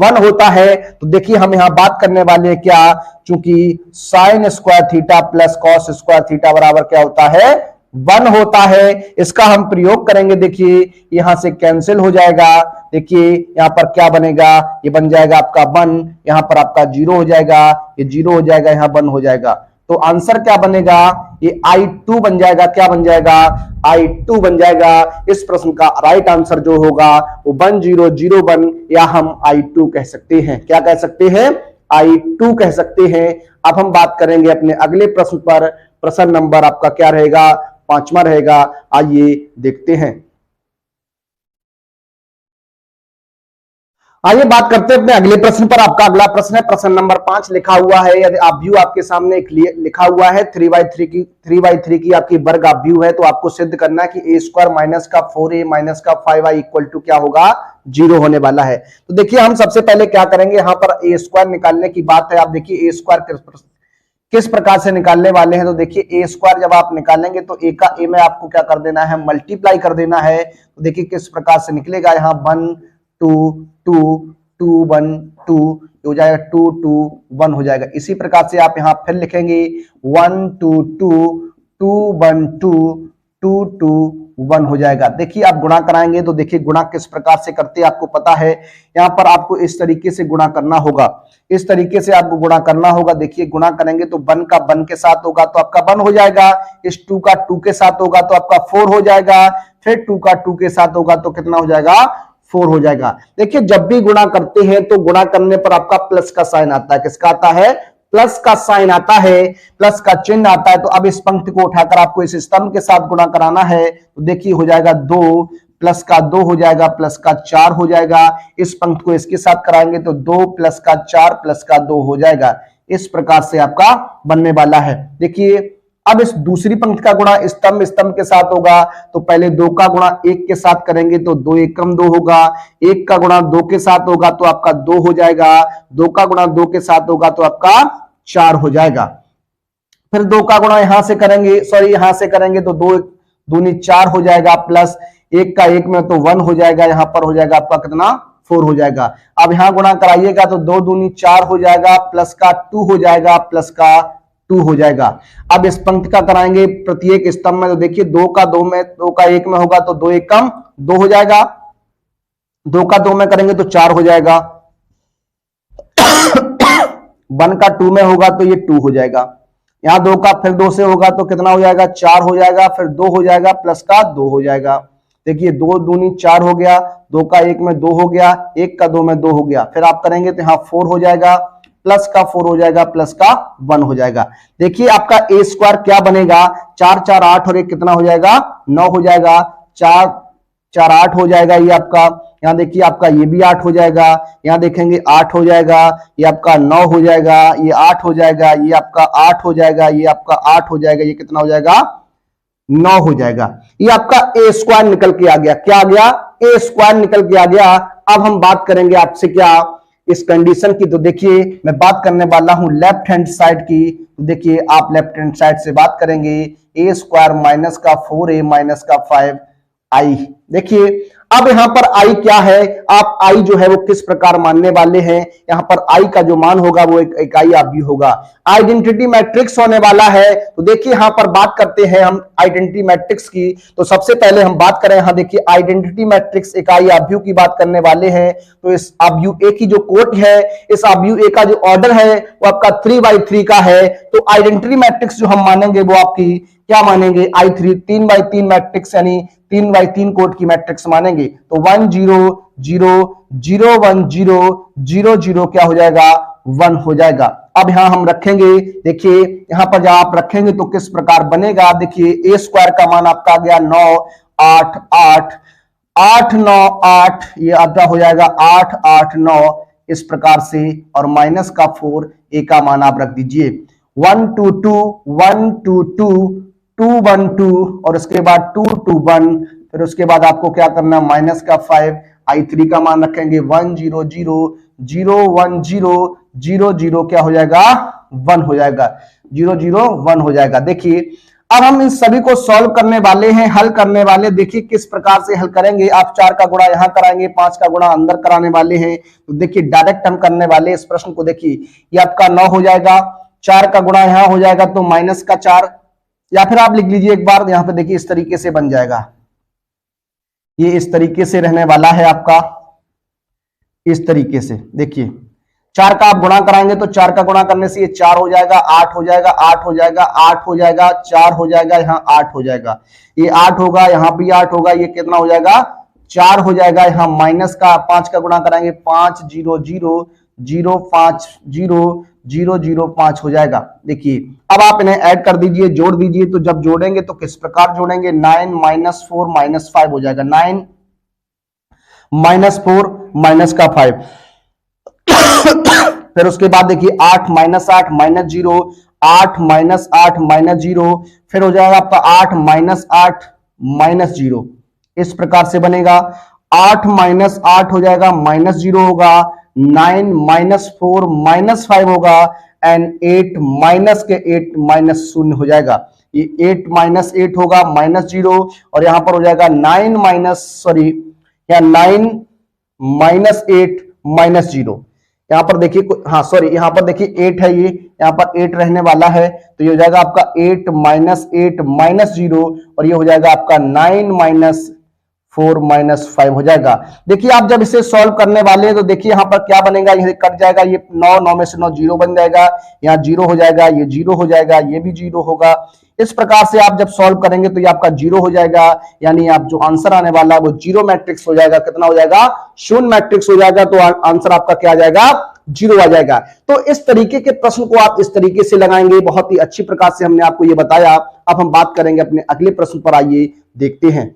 1 होता है। तो देखिए हम यहां बात करने वाले हैं क्या, चूंकि sine square theta plus cos square theta बराबर क्या होता है, 1 होता है। इसका हम प्रयोग करेंगे, देखिए यहां से कैंसिल हो जाएगा, देखिए यहां पर क्या बनेगा, ये बन जाएगा आपका 1, यहां पर आपका 0 हो जाएगा, ये 0 हो जाएगा, यहां 1 हो जाएगा। तो आंसर क्या बनेगा, ये I2 बन जाएगा, क्या बन जाएगा, I2 बन जाएगा। इस प्रश्न का राइट आंसर जो होगा वो 1001, या हम I2 कह सकते हैं। क्या कह सकते हैं, I2 कह सकते हैं। अब हम बात करेंगे अपने अगले प्रश्न पर। प्रश्न नंबर आपका क्या रहेगा, 5वां रहेगा। आइए देखते हैं। आइए बात करते हैं अपने अगले प्रश्न पर। आपका अगला प्रश्न है प्रश्न नंबर 5 लिखा हुआ है, यदि आप व्यू आपके सामने लिखा हुआ है 3/3 की आपकी वर्ग आप व्यू है, तो आपको सिद्ध करना है कि a² माइनस का 4a माइनस का 5i इक्वल टू क्या होगा, 0 होने वाला है। तो देखिए हम सबसे पहले क्या करेंगे, यहां पर a² निकालने की बात है। आप देखिए a² किस प्रकार से निकालने वाले हैं, तो देखिए a² जब आप निकालेंगे तो a का a में आपको क्या कर देना है, मल्टीप्लाई कर देना है। तो देखिए किस प्रकार से निकलेगा, यहाँ 1 2 2 2 1 2 हो जाएगा, 2 2 1 हो जाएगा। इसी प्रकार से आप यहाँ फिर लिखेंगे 1 2 2 2 1 2 2 2 1 हो जाएगा। देखिए आप गुणा कराएंगे तो देखिए गुणा किस प्रकार से करते हैं आपको पता है, यहाँ पर आपको इस तरीके से गुणा करना होगा, इस तरीके से आपको गुणा करना होगा। देखिए गुणा करेंगे तो 1 का 1 के साथ होगा तो आपका 1 हो जाएगा, इस 2 का 2 के साथ होगा तो आपका 4 हो जाएगा, फिर 2 का 2 के साथ होगा तो कितना हो जाएगा, 4 हो जाएगा। देखिए जब भी गुणा करते हैं तो गुणा करने पर आपका प्लस का साइन आता है, किसका आता है, प्लस का साइन आता है, प्लस का चिन्ह आता है। तो अब इस पंक्ति को उठाकर आपको इस स्तंभ के साथ गुणा कराना है, तो देखिए हो जाएगा 2 प्लस का 2 हो जाएगा, प्लस का 4 हो जाएगा। इस पंक्ति को इसके साथ कराएंगे तो 2 प्लस का 4 प्लस का 2 हो जाएगा। इस प्रकार से आपका बनने वाला है। देखिए अब इस दूसरी पंक्ति का गुणा स्तंभ के साथ होगा, तो पहले 2 का गुणा 1 के साथ करेंगे तो 2 एकम 2 होगा, 1 का गुणा 2 के साथ होगा तो आपका 2 हो जाएगा, 2 का गुणा 2 के साथ होगा तो आपका 4 हो जाएगा। फिर 2 का गुणा यहां से करेंगे, सॉरी यहां से करेंगे तो 2 दूनी 4 हो जाएगा, प्लस 1 का 1 में तो 1 हो जाएगा, यहां पर हो जाएगा आपका कितना, 4 हो जाएगा। अब यहां गुणा कराइएगा तो 2 दूनी 4 हो जाएगा, प्लस का 2 हो जाएगा, प्लस का 2 हो जाएगा। अब इस पंक्ति का कराएंगे प्रत्येक स्तंभ में, तो देखिए 2 का 2 में 2 का 1 में होगा तो 2 एकम 2 हो जाएगा, 2 का 2 में करेंगे तो 4 हो जाएगा, 1 का 2 में होगा तो ये 2 हो जाएगा, यहां 2 का फिर 2 से होगा तो कितना हो जाएगा, 4 हो जाएगा, फिर 2 हो जाएगा, प्लस का 2 हो जाएगा। देखिए 2 दूनी 4 हो गया, 2 का 1 में 2 हो गया, 1 का 2 में 2 हो गया, फिर आप करेंगे तो यहाँ 4 हो जाएगा, प्लस का 4 हो जाएगा, प्लस का 1 हो जाएगा। देखिए आपका a² क्या बनेगा, 4 4 8 और 1 कितना हो जाएगा, 9 हो जाएगा, 4 4 8 हो जाएगा। ये आपका यहाँ देखिए आपका ये भी 8 हो जाएगा, यहाँ देखेंगे 8 हो जाएगा, ये आपका 9 हो जाएगा, ये 8 हो जाएगा, ये आपका 8 हो जाएगा, ये आपका 8 हो जाएगा, ये कितना हो जाएगा, 9 हो जाएगा। ये आपका a² निकल के आ गया, क्या आ गया, a² निकल के आ गया। अब हम बात करेंगे आपसे क्या, इस कंडीशन की। तो देखिए मैं बात करने वाला हूं लेफ्ट हैंड साइड की। तो देखिए आप लेफ्ट हैंड साइड से बात करेंगे, a² माइनस का 4a माइनस का 5i। देखिए अब यहां पर i क्या है, आप i जो है वो किस प्रकार मानने वाले हैं, यहां पर i का जो मान होगा वो एक इकाई आव्यूह होगा, आइडेंटिटी मैट्रिक्स होने वाला है। तो देखिए यहां पर बात करते हैं हम आइडेंटिटी मैट्रिक्स की। तो सबसे पहले हम बात करें, यहां देखिए आइडेंटिटी मैट्रिक्स इकाई आव्यूह की बात करने वाले हैं। तो इस आव्यूह ए की जो कोटि है, इस आव्यूह ए का जो ऑर्डर है वो आपका 3/3 का है। तो आइडेंटिटी मैट्रिक्स जो हम मानेंगे वो आपकी क्या मानेंगे, I3 3/3 मैट्रिक्स, यानी 3/3 कोट की मैट्रिक्स मानेंगे। तो 1 0 0 0 1 0 0 0 क्या हो जाएगा, 1 हो जाएगा। अब यहां हम रखेंगे, देखिए यहां पर जब आप रखेंगे तो किस प्रकार बनेगा, देखिए a² का मान आपका आ गया 9 8 8 8 9 8, ये आता हो जाएगा 8 8 9, इस प्रकार से, और माइनस का 4, ए का मान आप रख दीजिए 1 2 2 1 2 2 2 1 2 और उसके बाद 2 2 1, फिर उसके बाद आपको क्या करना है माइनस का 5, i3 का मान रखेंगे 1 0 0 0 1 0 0 0 क्या हो जाएगा 1 हो जाएगा 0 0 1 हो जाएगा। देखिए अब हम इन सभी को सॉल्व करने वाले हैं, हल करने वाले। देखिए किस प्रकार से हल करेंगे। आप 4 का गुणा यहां कराएंगे, 5 का गुणा अंदर कराने वाले हैं। तो देखिए डायरेक्ट हम करने वाले इस प्रश्न को। देखिए ये आपका 9 हो जाएगा, 4 का गुणा यहां हो जाएगा तो माइनस का 4, या फिर आप लिख लीजिए एक बार यहां पे। देखिए इस तरीके से बन जाएगा, ये इस तरीके से रहने वाला है आपका, इस तरीके से। देखिए 4 का आप गुणा कराएंगे तो 4 का गुणा करने से ये 4 हो जाएगा, 8 हो जाएगा, 8 हो जाएगा, 8 हो जाएगा, 4 हो जाएगा, यहाँ 8 हो जाएगा, ये 8 होगा, यहाँ भी 8 होगा, ये कितना हो जाएगा 4 हो जाएगा। यहाँ माइनस का 5 का गुणा कराएंगे 5 0 0 0 5 0 0 0 5 हो जाएगा। देखिए अब आप इन्हें ऐड कर दीजिए, जोड़ दीजिए। तो जब जोड़ेंगे तो किस प्रकार जोड़ेंगे, 9 माइनस 4 माइनस 5 हो जाएगा, 9 माइनस 4 माइनस का 5। फिर उसके बाद देखिए 8 माइनस 8 माइनस 0, 8 माइनस 8 माइनस 0, फिर हो जाएगा आपका 8 माइनस 8 माइनस 0, इस प्रकार से बनेगा। 8 माइनस 8 हो जाएगा, माइनस 0 होगा, 9 माइनस 4 माइनस 5 होगा, एंड 8 माइनस के 8 माइनस 0 हो जाएगा। ये 8 माइनस 8 होगा, माइनस 0, और यहां पर हो जाएगा 9 माइनस, सॉरी या 9 माइनस 8 माइनस 0। यहां पर देखिए, हाँ सॉरी, यहां पर देखिए 8 है, ये यहां पर 8 रहने वाला है, तो ये हो जाएगा आपका 8 माइनस 8 माइनस 0, और ये हो जाएगा आपका 9 माइनस 4 माइनस 5 हो जाएगा। देखिए आप जब इसे सॉल्व करने वाले हैं तो देखिए यहां पर क्या बनेगा, ये कट जाएगा, ये 9 9 में से 9 0 बन जाएगा, यहाँ 0 हो जाएगा, ये 0 हो जाएगा, ये भी 0 होगा। इस प्रकार से आप जब सॉल्व करेंगे तो ये आपका 0 हो जाएगा, यानी आप जो आंसर आने वाला है वो 0 मैट्रिक्स हो जाएगा। कितना हो जाएगा, 0 मैट्रिक्स हो जाएगा, तो आंसर आपका क्या आ जाएगा, 0 आ जाएगा। तो इस तरीके के प्रश्न को आप इस तरीके से लगाएंगे, बहुत ही अच्छी प्रकार से हमने आपको ये बताया। अब हम बात करेंगे अपने अगले प्रश्न पर, आइए देखते हैं।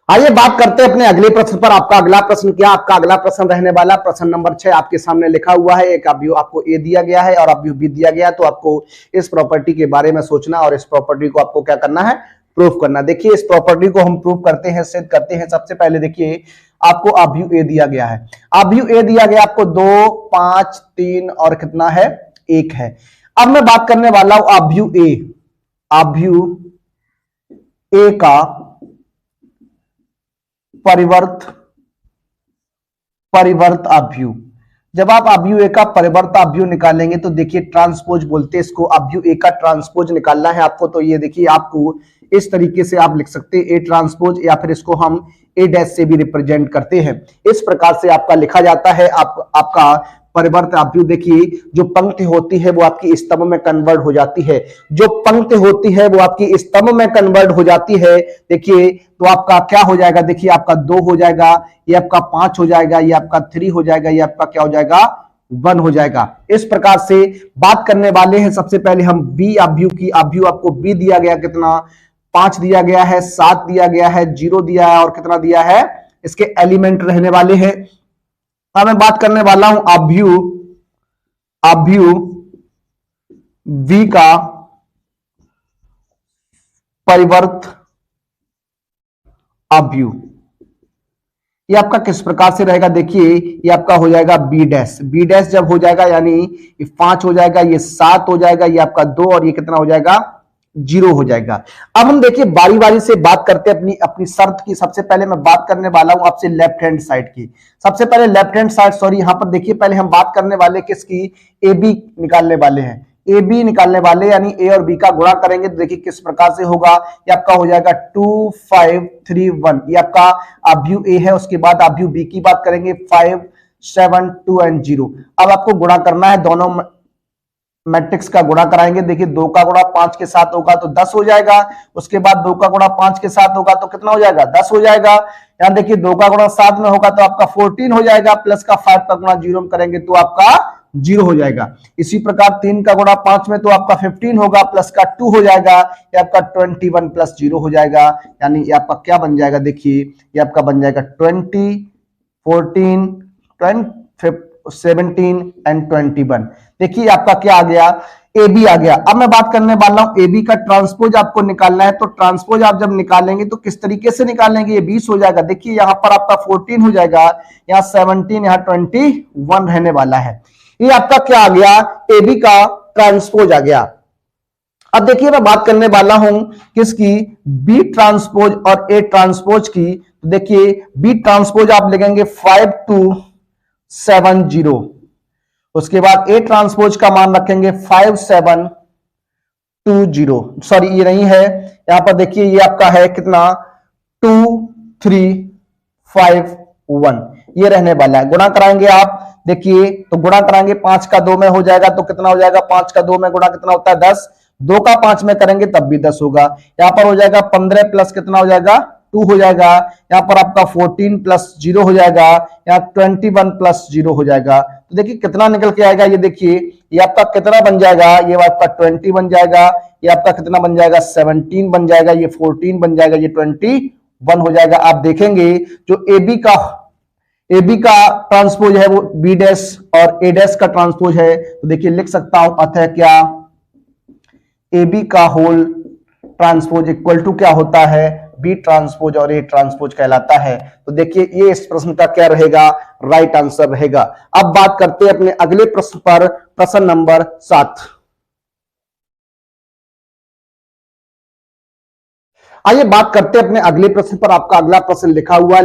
आइए बात करते हैं अपने अगले प्रश्न पर। आपका अगला प्रश्न क्या, आपका अगला प्रश्न रहने वाला प्रश्न नंबर 6 आपके सामने लिखा हुआ है। एक अवयव आपको ए दिया गया है और अवयव बी दिया गया है, तो आपको इस प्रॉपर्टी के बारे में सोचना और इस प्रॉपर्टी को आपको क्या करना है, प्रूफ करना। देखिए इस प्रॉपर्टी को हम प्रूफ करते हैं, सिद्ध करते हैं। सबसे पहले देखिए आपको अवयव ए दिया गया है, अवयव ए दिया गया आपको 2 5 3 और कितना है 1 है। अब मैं बात करने वाला हूं अवयव ए, अवयव ए का परिवर्त अवयव। जब आप अवयव ए का परिवर्त अवयव निकालेंगे तो देखिए ट्रांसपोज बोलते हैं इसको, अवयव ए का ट्रांसपोज निकालना है आपको। तो ये देखिए आपको इस तरीके से आप लिख सकते हैं ए ट्रांसपोज, या फिर इसको हम ए डैश से भी रिप्रेजेंट करते हैं। इस प्रकार से आपका लिखा जाता है आपका परिवर्त अवयव। देखिए जो पंक्ति होती है वो आपकी स्तंभ में कन्वर्ट हो जाती है, जो पंक्ति होती है वो आपकी स्तंभ में कन्वर्ट हो जाती है। देखिए तो आपका क्या हो जाएगा, देखिए आपका 2 हो जाएगा, ये आपका 5 हो जाएगा, ये आपका 3 हो जाएगा, ये आपका क्या हो जाएगा 1 हो जाएगा। इस प्रकार से बात करने वाले हैं सबसे पहले हम बी अवयव की। अवयव आपको बी दिया गया कितना, 5 दिया गया है, 7 दिया गया है, 0 दिया है, और कितना दिया है, इसके एलिमेंट रहने वाले हैं। अब मैं बात करने वाला हूं अवयव V का परिवर्त अवयव। ये आपका किस प्रकार से रहेगा, देखिए ये आपका हो जाएगा बी डैश। बी डैश जब हो जाएगा यानी ये 5 हो जाएगा, ये 7 हो जाएगा, ये आपका 2, और ये कितना हो जाएगा 0 हो जाएगा। अब हम देखिए बारी बारी से बात करते हैं अपनी शर्त की। सबसे पहले मैं बात करने वाला हूं आपसे लेफ्ट हैंड साइड की। सबसे पहले लेफ्ट हैंड साइड, सॉरी यहां पर देखिए पहले हम बात करने वाले किसकी, ए बी निकालने वाले हैं। ए बी निकालने वाले यानी ए और बी का गुणा करेंगे तो देखिए किस प्रकार से होगा। ये आपका हो जाएगा 2 5 3 1, ये आपका अवयव ए है। उसके बाद अवयव बी की बात करेंगे 5 7 2 एंड 0। अब आपको गुणा करना है, दोनों मैट्रिक्स का गुणा कराएंगे। देखिए 2 का गुणा 5 के साथ होगा तो 10 हो जाएगा। उसके बाद 2 का गुणा 5 के साथ होगा तो कितना हो जाएगा 10 हो जाएगा। यहां देखिए 2 का गुणा 7 में होगा तो आपका 14 हो जाएगा, प्लस का 5 का गुणा 0 में करेंगे तो आपका 0 हो जाएगा। इसी प्रकार 3 का गुणा 5 में तो आपका 15 होगा, प्लस का 2 हो जाएगा, ये आपका 21 प्लस 0 हो जाएगा। यानी ये आपका क्या बन जाएगा, देखिए ये आपका बन जाएगा 20 14, 17 एंड 21। देखिए आपका क्या आ गया, ए बी आ गया। अब मैं बात करने वाला हूं ए बी का ट्रांसपोज आपको निकालना है। तो ट्रांसपोज आप जब निकालेंगे तो किस तरीके से निकालेंगे, ये 20 हो जाएगा। देखिए यहां पर आपका 14 हो जाएगा, यहां 17, यहां 21 रहने वाला है। ये आपका क्या आ गया, ए बी का ट्रांसपोज आ गया। अब देखिए मैं बात करने वाला हूं किसकी, बी ट्रांसपोज और ए ट्रांसपोज की। तो देखिए बी ट्रांसपोज आप लिखेंगे 5270, उसके बाद ए ट्रांसपोज का मान रखेंगे 5720। सॉरी ये नहीं है, यहां पर देखिए ये आपका है कितना, 2351, ये रहने वाला है। गुणा कराएंगे आप, देखिए तो गुणा कराएंगे 5 का 2 में हो जाएगा, तो कितना हो जाएगा, 5 का 2 में गुणा कितना होता है 10, 2 का 5 में करेंगे तब भी 10 होगा। यहां पर हो जाएगा 15 प्लस कितना हो जाएगा 2 हो जाएगा, यहां पर आपका 14 प्लस 0 हो जाएगा, यहां 21 प्लस 0 हो जाएगा। तो देखिए कितना निकल के आएगा, ये देखिए ये आपका कितना बन जाएगा, ये आपका 20 बन जाएगा, ये आपका कितना बन जाएगा 17 बन जाएगा, ये 14 बन जाएगा, ये 21 हो जाएगा। आप देखेंगे जो ए बी का ट्रांसपोज है वो बी डैश और ए डैश का ट्रांसपोज है। तो देखिए लिख सकता हूं अतः क्या, ए बी का होल ट्रांसपोज इक्वल टू क्या होता है, बी ट्रांसपोज और ए ट्रांसपोज कहलाता है। तो देखिए ये इस प्रश्न का क्या रहेगा, राइट आंसर रहेगा। अब बात करते हैं अपने अगले प्रश्न पर, प्रश्न नंबर 7। आइए बात करते हैं अपने अगले प्रश्न पर। आपका अगला प्रश्न लिखा हुआ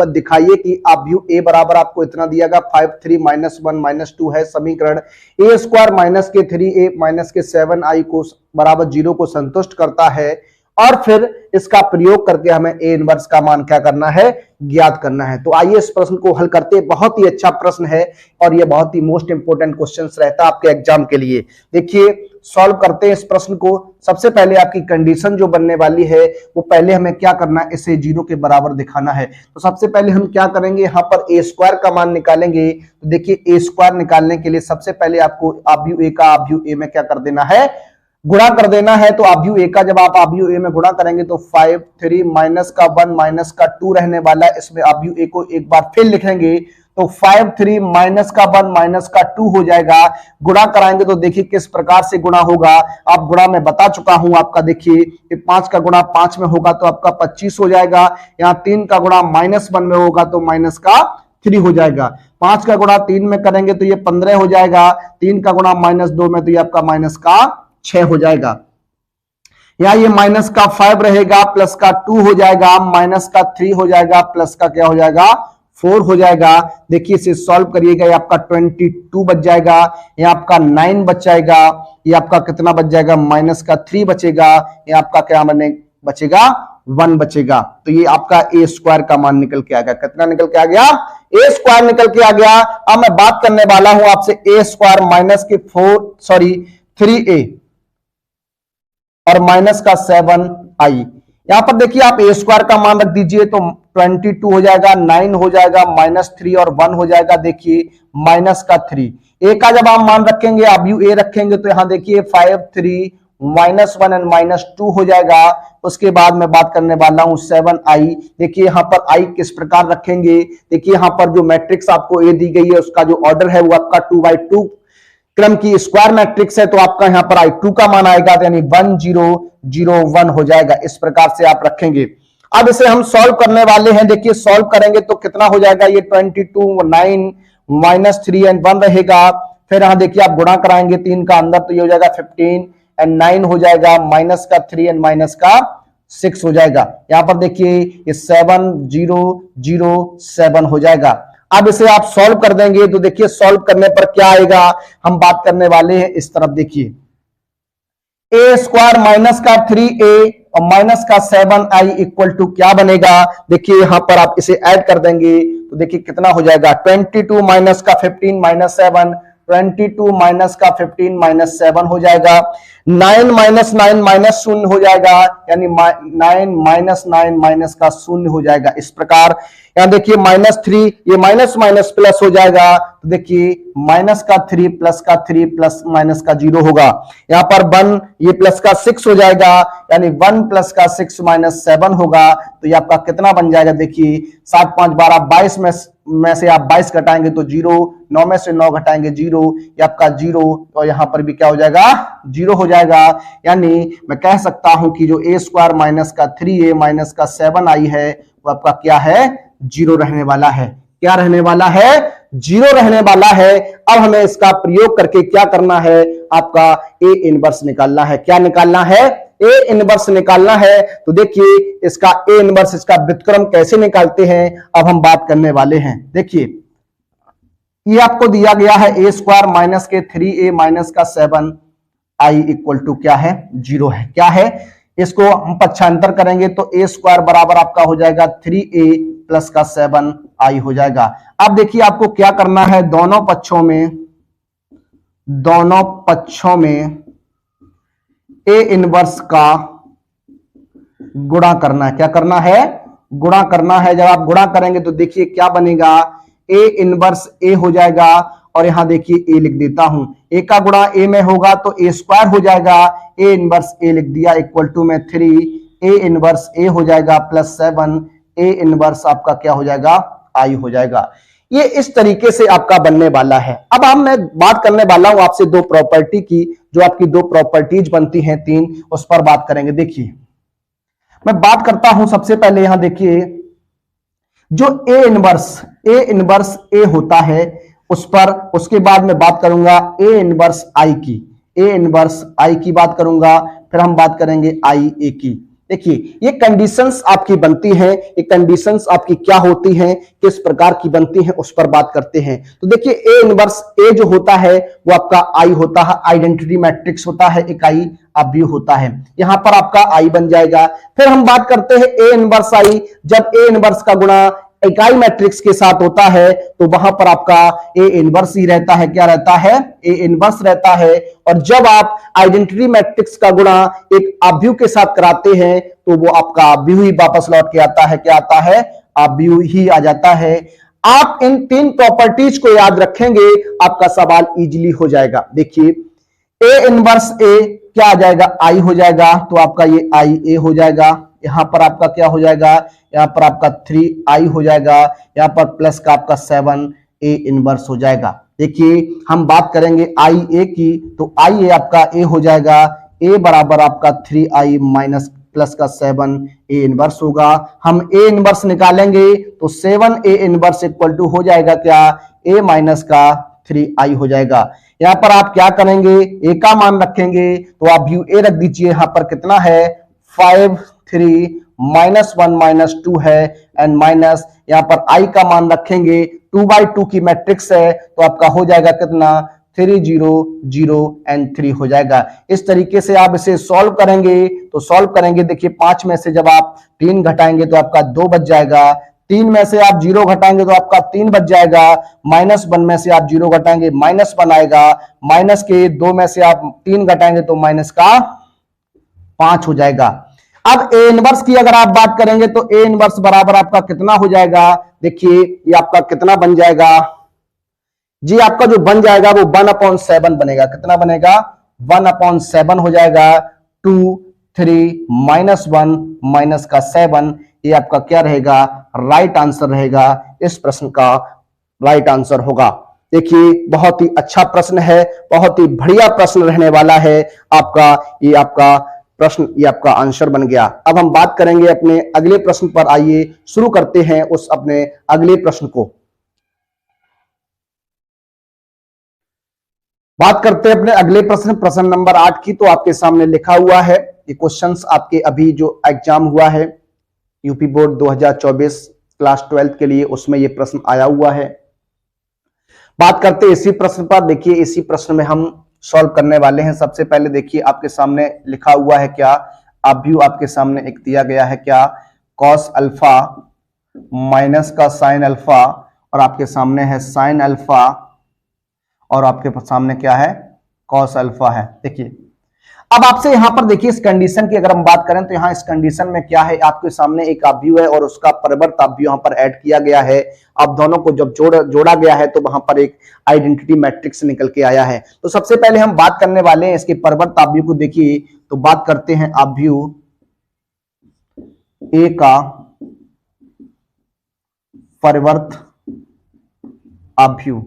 दिखाइए कि अवयु ए बराबर आपको इतना दिया गया 5 3 -1 -2 है। समीकरण ए स्क्वायर माइनस के 3a माइनस के 7i को बराबर 0 को संतुष्ट करता है, और फिर इसका प्रयोग करके हमें ए इनवर्स का मान क्या करना है, ज्ञात करना है। तो आइए इस प्रश्न को हल करते हैं। बहुत ही अच्छा प्रश्न है और यह बहुत ही मोस्ट इंपोर्टेंट क्वेश्चन रहता है आपके एग्जाम के लिए। देखिए सॉल्व करते हैं इस प्रश्न को। सबसे पहले आपकी कंडीशन जो बनने वाली है वो पहले हमें क्या करना है, इसे 0 के बराबर दिखाना है। तो सबसे पहले हम क्या करेंगे, यहां पर ए स्क्वायर का मान निकालेंगे। तो देखिए ए स्क्वायर निकालने के लिए सबसे पहले आपको अवयु ए का अवयु ए में क्या कर देना है, गुणा कर देना है। तो अवयु ए का जब आप अवयु ए में गुणा करेंगे तो 5 3 माइनस का 1 माइनस का 2 रहने वाला है। इसमें अवयु ए को एक बार फिर लिखेंगे तो 5 3 माइनस का 1 माइनस का 2 हो जाएगा। गुणा कराएंगे तो देखिए किस प्रकार से गुणा होगा, आप गुणा में बता चुका हूं आपका। देखिए 5 का गुणा 5 में होगा तो आपका 25 हो जाएगा। यहाँ 3 का गुणा -1 में होगा तो माइनस का 3 हो जाएगा। 5 का गुणा 3 में करेंगे तो ये 15 हो जाएगा। 3 का गुणा -2 में तो ये आपका माइनस का 6 हो जाएगा। यहां ये माइनस का 5 रहेगा, प्लस का 2 हो जाएगा, माइनस का 3 हो जाएगा, प्लस का क्या हो जाएगा 4 हो जाएगा। देखिए इसे सॉल्व करिएगा, ये आपका 22 बच जाएगा, ये आपका 9 बच जाएगा, ये आपका कितना बच जाएगा, माइनस का 3 बचेगा, ये आपका क्या बचेगा 1 बचेगा। तो ये आपका ए स्क्वायर का मान निकल के आ गया। कितना निकल के आ गया, ए स्क्वायर निकल के आ गया। अब मैं बात करने वाला हूं आपसे ए स्क्वायर माइनस के 3a और माइनस का 7i। यहां पर देखिए आप ए स्क्वायर का मान रख दीजिए तो 22 हो जाएगा, 9 हो जाएगा, -3 और 1 हो जाएगा। देखिए माइनस का 3, ए का जब आप मान रखेंगे अवयु ए रखेंगे तो यहां देखिए 5 3 -1 एंड -2 हो जाएगा। उसके बाद मैं बात करने वाला हूं 7i। देखिए यहां पर i किस प्रकार रखेंगे, देखिए यहां पर जो मैट्रिक्स आपको ए दी गई है उसका जो ऑर्डर है वो आपका 2x2 क्रम की स्क्वायर मैट्रिक्स है। तो आपका यहां पर i2 का मान आएगा यानी 1 0 0 1 हो जाएगा। इस प्रकार से आप रखेंगे। अब इसे हम सॉल्व करने वाले हैं। देखिए सॉल्व करेंगे तो कितना हो जाएगा, ये 22 9 -3 एंड 1 रहेगा। फिर यहां देखिए आप गुणा कराएंगे 3 का अंदर तो ये हो जाएगा 15 एंड 9 हो जाएगा, माइनस का 3 एंड माइनस का 6 हो जाएगा। यहां पर देखिए ये 7 0 0 7 हो जाएगा। अब इसे आप सॉल्व कर देंगे तो देखिए सॉल्व करने पर क्या आएगा, हम बात करने वाले हैं इस तरफ। देखिए ए स्क्वायर माइनस का 3a और माइनस का 7i इक्वल टू क्या बनेगा, देखिए यहां पर आप इसे ऐड कर देंगे तो देखिए कितना हो जाएगा 22 माइनस का 15 माइनस 7, 22 माइनस का 15 माइनस 7 हो जाएगा। 9 माइनस 9 माइनस 0 हो जाएगा, यानी 9 माइनस 9 माइनस का 0 हो जाएगा। इस प्रकार यहां देखिए -3, ये माइनस माइनस प्लस हो जाएगा, तो देखिए माइनस का 3 प्लस का 3 प्लस माइनस का 0 होगा। यहां पर 1, ये प्लस का 6 हो जाएगा, यानी 1 प्लस का 6 माइनस 7 होगा। तो ये आपका कितना बन जाएगा, देखिए 7 5 12 22 में से आप 22 घटाएंगे तो 0, 9 में से 9 घटाएंगे 0, ये आपका 0, और यहां पर भी क्या हो जाएगा, 0 हो जाएगा। यानी मैं कह सकता हूं कि जो a स्क्वायर माइनस का 3a माइनस का 7i है वो आपका क्या है, 0 रहने वाला है। क्या रहने वाला है, 0 रहने वाला है। अब हमें इसका प्रयोग करके क्या करना है, आपका a इनवर्स निकालना है। क्या निकालना है, a इनवर्स निकालना है। तो देखिए इसका a इनवर्स, इसका व्युत्क्रम कैसे निकालते हैं, अब हम बात करने वाले हैं। देखिए ये आपको दिया गया है a स्क्वायर माइनस के 3a माइनस का 7i इक्वल टू क्या है, 0 है। क्या है, इसको हम पक्षांतर करेंगे तो a स्क्वायर बराबर आपका हो जाएगा 3a प्लस का 7i हो जाएगा। अब देखिए आपको क्या करना है, दोनों पक्षों में a इनवर्स का गुणा करना है। क्या करना है, गुणा करना है। जब आप गुणा करेंगे तो देखिए क्या बनेगा, a इनवर्स a हो जाएगा, और यहां देखिए a लिख देता हूं, a का गुणा a में होगा तो a स्क्वायर हो जाएगा, a इनवर्स a लिख दिया इक्वल टू में 3 a इनवर्स a हो जाएगा प्लस 7 a इनवर्स आपका क्या हो जाएगा, i हो जाएगा। ये इस तरीके से आपका बनने वाला है। अब मैं बात करने वाला हूं आपसे दो प्रॉपर्टी की, जो आपकी दो प्रॉपर्टीज बनती हैं 3, उस पर बात करेंगे। देखिए मैं बात करता हूं सबसे पहले, यहां देखिए जो a इनवर्स a होता है उस पर, उसके बाद मैं बात करूंगा a इनवर्स i की बात करूंगा, फिर हम बात करेंगे i a की। देखिए ये कंडीशंस आपकी बनती हैं, ये कंडीशंस आपकी क्या होती हैं, किस प्रकार की बनती हैं, उस पर बात करते हैं। तो देखिए a इनवर्स a जो होता है वो आपका i होता है, आइडेंटिटी मैट्रिक्स होता है, इकाई अवयव होता है, यहां पर आपका i बन जाएगा। फिर हम बात करते हैं a इनवर्स i, जब a इनवर्स का गुणा इकाई मैट्रिक्स के साथ होता है तो वहां पर आपका a इनवर्स ही रहता है। क्या रहता है, a इनवर्स रहता है। और जब आप आइडेंटिटी मैट्रिक्स का गुणा एक अवयव के साथ कराते हैं तो वो आपका अवयव ही वापस लौट के आता है। क्या आता है, अवयव ही आ जाता है। आप इन 3 प्रॉपर्टीज को याद रखेंगे, आपका सवाल इजीली हो जाएगा। देखिए a इनवर्स a क्या आ जाएगा, i हो जाएगा, तो आपका ये i a हो जाएगा। यहां पर आपका क्या हो जाएगा, यहां पर आपका 3i हो जाएगा, यहां पर प्लस का आपका 7a इनवर्स हो जाएगा। देखिए हम बात करेंगे i a की, तो i a आपका a हो जाएगा, a बराबर आपका 3i माइनस प्लस का 7a इनवर्स होगा। हम a इनवर्स निकालेंगे तो 7a इनवर्स इक्वल टू हो जाएगा क्या, a माइनस का 3i हो जाएगा। यहां पर आप क्या करेंगे, a का मान रखेंगे तो आप व्यू a रख दीजिए। यहां पर कितना है, 5 3 -1 -2 है, एंड माइनस यहां पर i का मान रखेंगे, 2/2 की मैट्रिक्स है तो आपका हो जाएगा कितना, 3 0 0 एंड 3 हो जाएगा। इस तरीके से आप इसे सॉल्व करेंगे, तो सॉल्व करेंगे देखिए 5 में से जब आप 3 घटाएंगे तो आपका 2 बच जाएगा, 3 में से आप 0 घटाएंगे तो आपका 3 बच जाएगा, -1 में से आप 0 घटाएंगे -1 आएगा, माइनस के 2 में से आप 3 घटाएंगे तो माइनस का 5 हो जाएगा। अब a इनवर्स की अगर आप बात करेंगे तो a इनवर्स बराबर आपका कितना हो जाएगा, देखिए ये आपका कितना बन जाएगा जी, आपका जो बन जाएगा वो 1/7 बनेगा। कितना बनेगा, 1/7 हो जाएगा। 2 3 -1 माइनस का 7, ये आपका क्या रहेगा, राइट आंसर रहेगा। इस प्रश्न का राइट आंसर होगा। देखिए बहुत ही अच्छा प्रश्न है, बहुत ही बढ़िया प्रश्न रहने वाला है आपका। ये आपका प्रश्न, ये आपका आंसर बन गया। अब हम बात करेंगे अपने अगले प्रश्न पर। आइए शुरू करते हैं उस अपने अगले प्रश्न को। बात करते हैं अपने अगले प्रश्न नंबर 8 की। तो आपके सामने लिखा हुआ है, ये क्वेश्चंस आपके अभी जो एग्जाम हुआ है यूपी बोर्ड 2024 क्लास 12 के लिए, उसमें ये प्रश्न आया हुआ है। बात करते हैं इसी प्रश्न पर। देखिए इसी प्रश्न में हम सॉल्व करने वाले हैं। सबसे पहले देखिए आपके सामने लिखा हुआ है क्या, अवयव आपके सामने एक दिया गया है क्या, कॉस अल्फा माइनस का साइन अल्फा, और आपके सामने है साइन अल्फा, और आपके सामने क्या है, कॉस अल्फा है। देखिए अब आपसे यहां पर देखिए इस कंडीशन की अगर हम बात करें तो यहां इस कंडीशन में क्या है, आपके सामने एक आव्यूह है और उसका परिवर्त आव्यूह यहां पर ऐड किया गया है। अब दोनों को जब जोड़ा गया है तो वहां पर एक आइडेंटिटी मैट्रिक्स निकल के आया है। तो सबसे पहले हम बात करने वाले हैं इसके परिवर्त आव्यूह को। देखिए तो बात करते हैं आव्यूह ए का परिवर्त आव्यूह।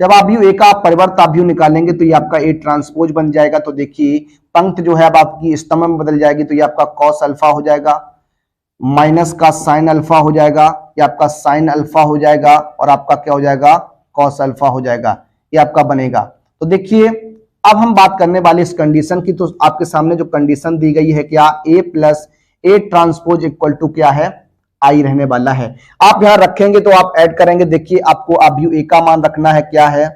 जब आव्यूह ए का परिवर्त आव्यूह निकालेंगे तो ये आपका ए ट्रांसपोज बन जाएगा। तो देखिए पंक्ति जो है अब आपकी स्तंभ में बदल जाएगी, तो ये आपका कॉस अल्फा हो जाएगा, माइनस का साइन अल्फा हो जाएगा, ये आपका साइन अल्फा हो जाएगा और आपका क्या हो जाएगा, कॉस अल्फा हो जाएगा, ये आपका बनेगा। तो देखिए अब हम बात करने वाले इस कंडीशन की। तो आपके सामने जो कंडीशन दी गई है क्या, A plus A transpose equal to क्या है, आई रहने वाला है। आप यहां रखेंगे तो आप ऐड करेंगे, देखिए आपको आव्यूह ए का मान रखना है क्या है,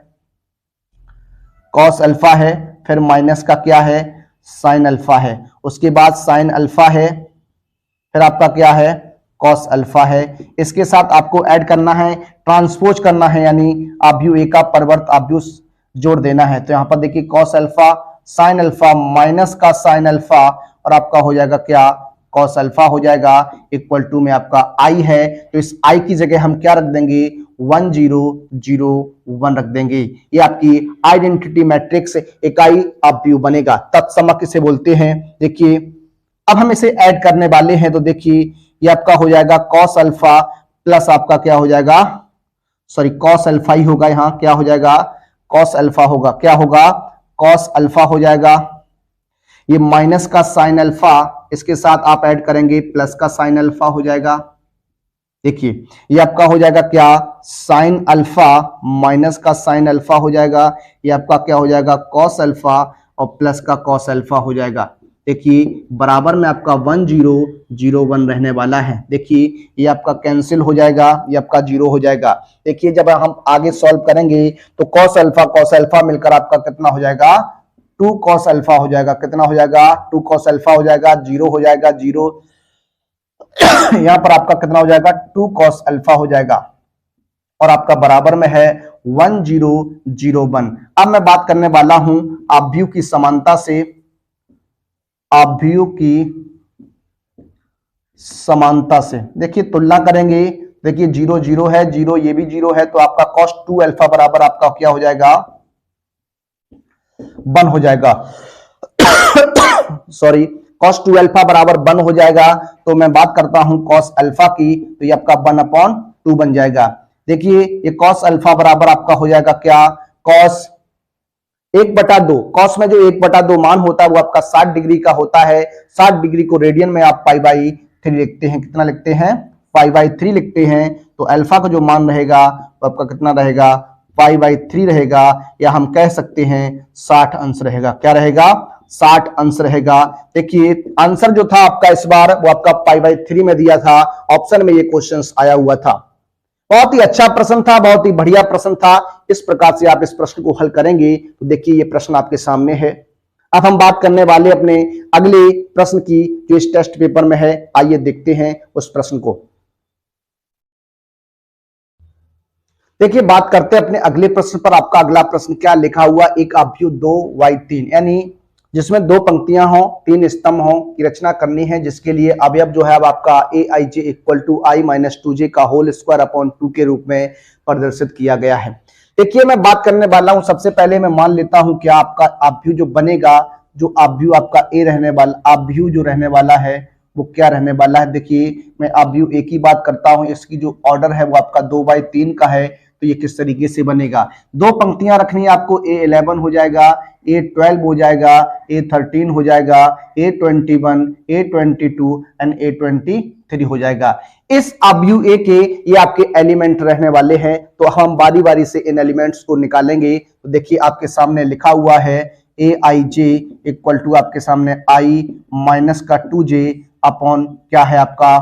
कॉस अल्फा है, फिर माइनस का क्या है, साइन अल्फा है, उसके बाद साइन अल्फा है, फिर आपका क्या है, कॉस अल्फा है। इसके साथ आपको ऐड करना है, ट्रांसपोज करना है, यानी आव्यूह ए का परिवर्त आव्यूह जोड़ देना है। तो यहां पर देखिए cos alpha, sine alpha, minus का साइन अल्फा और आपका हो जाएगा क्या, कॉस अल्फा हो जाएगा, इक्वल टू में आपका आई है। तो इस आई की जगह हम क्या रख देंगे, 1001 रख देंगे। ये आपकी आइडेंटिटी मैट्रिक्स इकाई आव्यूह बनेगा, तत्समक इसे बोलते हैं। देखिए अब हम इसे ऐड करने वाले हैं, तो देखिए ये आपका हो जाएगा कॉस अल्फा प्लस आपका क्या हो जाएगा, सॉरी कॉस अल्फा ही होगा, यहां क्या हो जाएगा, कॉस अल्फा होगा, क्या होगा, कॉस अल्फा हो जाएगा। ये माइनस का साइन अल्फा, इसके साथ आप ऐड करेंगे प्लस का साइन अल्फा हो जाएगा। देखिए ये आपका हो जाएगा क्या, साइन अल्फा माइनस का साइन अल्फा हो जाएगा, ये आपका क्या हो जाएगा, कॉस अल्फा और प्लस का कॉस अल्फा हो जाएगा। देखिए बराबर में आपका 1001 रहने वाला है। देखिए ये आपका कैंसिल हो जाएगा, ये आपका 0 हो जाएगा। देखिए जब हम आगे सॉल्व करेंगे तो कॉस अल्फा मिलकर आपका कितना हो जाएगा, 2 कॉस अल्फा हो जाएगा। कितना हो जाएगा, 2 कॉस अल्फा हो जाएगा, 0 हो जाएगा, 0 यहां पर आपका कितना हो जाएगा, 2 कॉस अल्फा हो जाएगा और आपका बराबर में है 1001। अब मैं बात करने वाला हूं आव्यूह की समानता से। आव्यूह की समानता से देखिए तुलना करेंगे, देखिए 0 0 है, 0 ये भी 0 है, तो आपका cos 2 अल्फा बराबर आपका क्या हो जाएगा, 1 हो जाएगा सॉरी cos 2 अल्फा बराबर 1 हो जाएगा। तो मैं बात करता हूं cos अल्फा की, तो ये आपका 1/2 बन जाएगा। देखिए ये cos अल्फा बराबर आपका हो जाएगा क्या, cos 1/2, कॉस में जो 1/2 मान होता है वो आपका 60 डिग्री का होता है। 60 डिग्री को रेडियन में आप π/3 लिखते हैं, कितना लिखते हैं, π/3 लिखते हैं। तो अल्फा का जो मान रहेगा वो आपका कितना रहेगा, π/3 रहेगा, या हम कह सकते हैं 60 अंश रहेगा। क्या रहेगा, 60 अंश रहेगा। देखिए आंसर जो था आपका इस बार वो आपका π/3 में दिया था, ऑप्शन में ये क्वेश्चन आया हुआ था। बहुत ही अच्छा प्रश्न था, बहुत ही बढ़िया प्रश्न था। इस प्रकार से आप इस प्रश्न को हल करेंगे तो देखिए ये प्रश्न आपके सामने है। अब हम बात करने वाले अपने अगले प्रश्न की जो इस टेस्ट पेपर में है। आइए देखते हैं उस प्रश्न को। देखिए बात करते हैं अपने अगले प्रश्न पर। आपका अगला प्रश्न क्या लिखा हुआ, एक आव्यूह 2y3 यानी जिसमें 2 पंक्तियां हो, 3 स्तंभ हो की रचना करनी है, जिसके लिए अवयव जो है अब आपका aij equal to i minus 2j का होल स्क्वायर अपॉन 2 के रूप में प्रदर्शित किया गया है। देखिए मैं बात करने वाला हूं, सबसे पहले मैं मान लेता हूं कि आपका आव्यूह जो बनेगा, जो आव्यूह आपका ए रहने वाला, आव्यूह जो रहने वाला है वो क्या रहने वाला है। देखिए मैं आव्यूह ए की बात करता हूं, इसकी जो ऑर्डर है वो आपका 2/3 का है। तो ये किस तरीके से बनेगा, 2 पंक्तियां रखनी है आपको, A11 हो जाएगा, A12 हो जाएगा, A13 हो जाएगा, A21, A22 एंड A23 हो जाएगा। इस आव्यूह ए के ये आपके एलिमेंट रहने वाले हैं। तो हम बारी बारी से इन एलिमेंट्स को निकालेंगे। तो देखिए आपके सामने लिखा हुआ है aij इक्वल टू आपके सामने i माइनस का 2j अपॉन क्या है आपका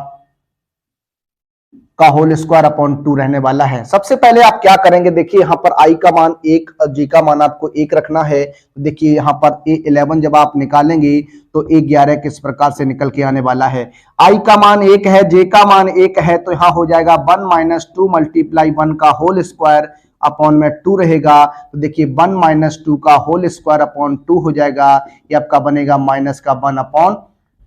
का होल स्क्वायर अपॉन 2 रहने वाला है। सबसे पहले आप क्या करेंगे, देखिए यहां पर i का मान 1 और j का मान आपको 1 रखना है। देखिए यहां पर A11 जब आप निकालेंगे तो A11 किस प्रकार से निकल के आने वाला है, i का मान 1 है, j का मान 1 है, तो यहां हो जाएगा 1 - 2 × 1 का होल स्क्वायर अपॉन में 2 रहेगा। तो देखिए 1 माइनस 2 का होल स्क्वायर अपॉन 2 हो जाएगा। ये आपका बनेगा माइनस का 1 अपॉन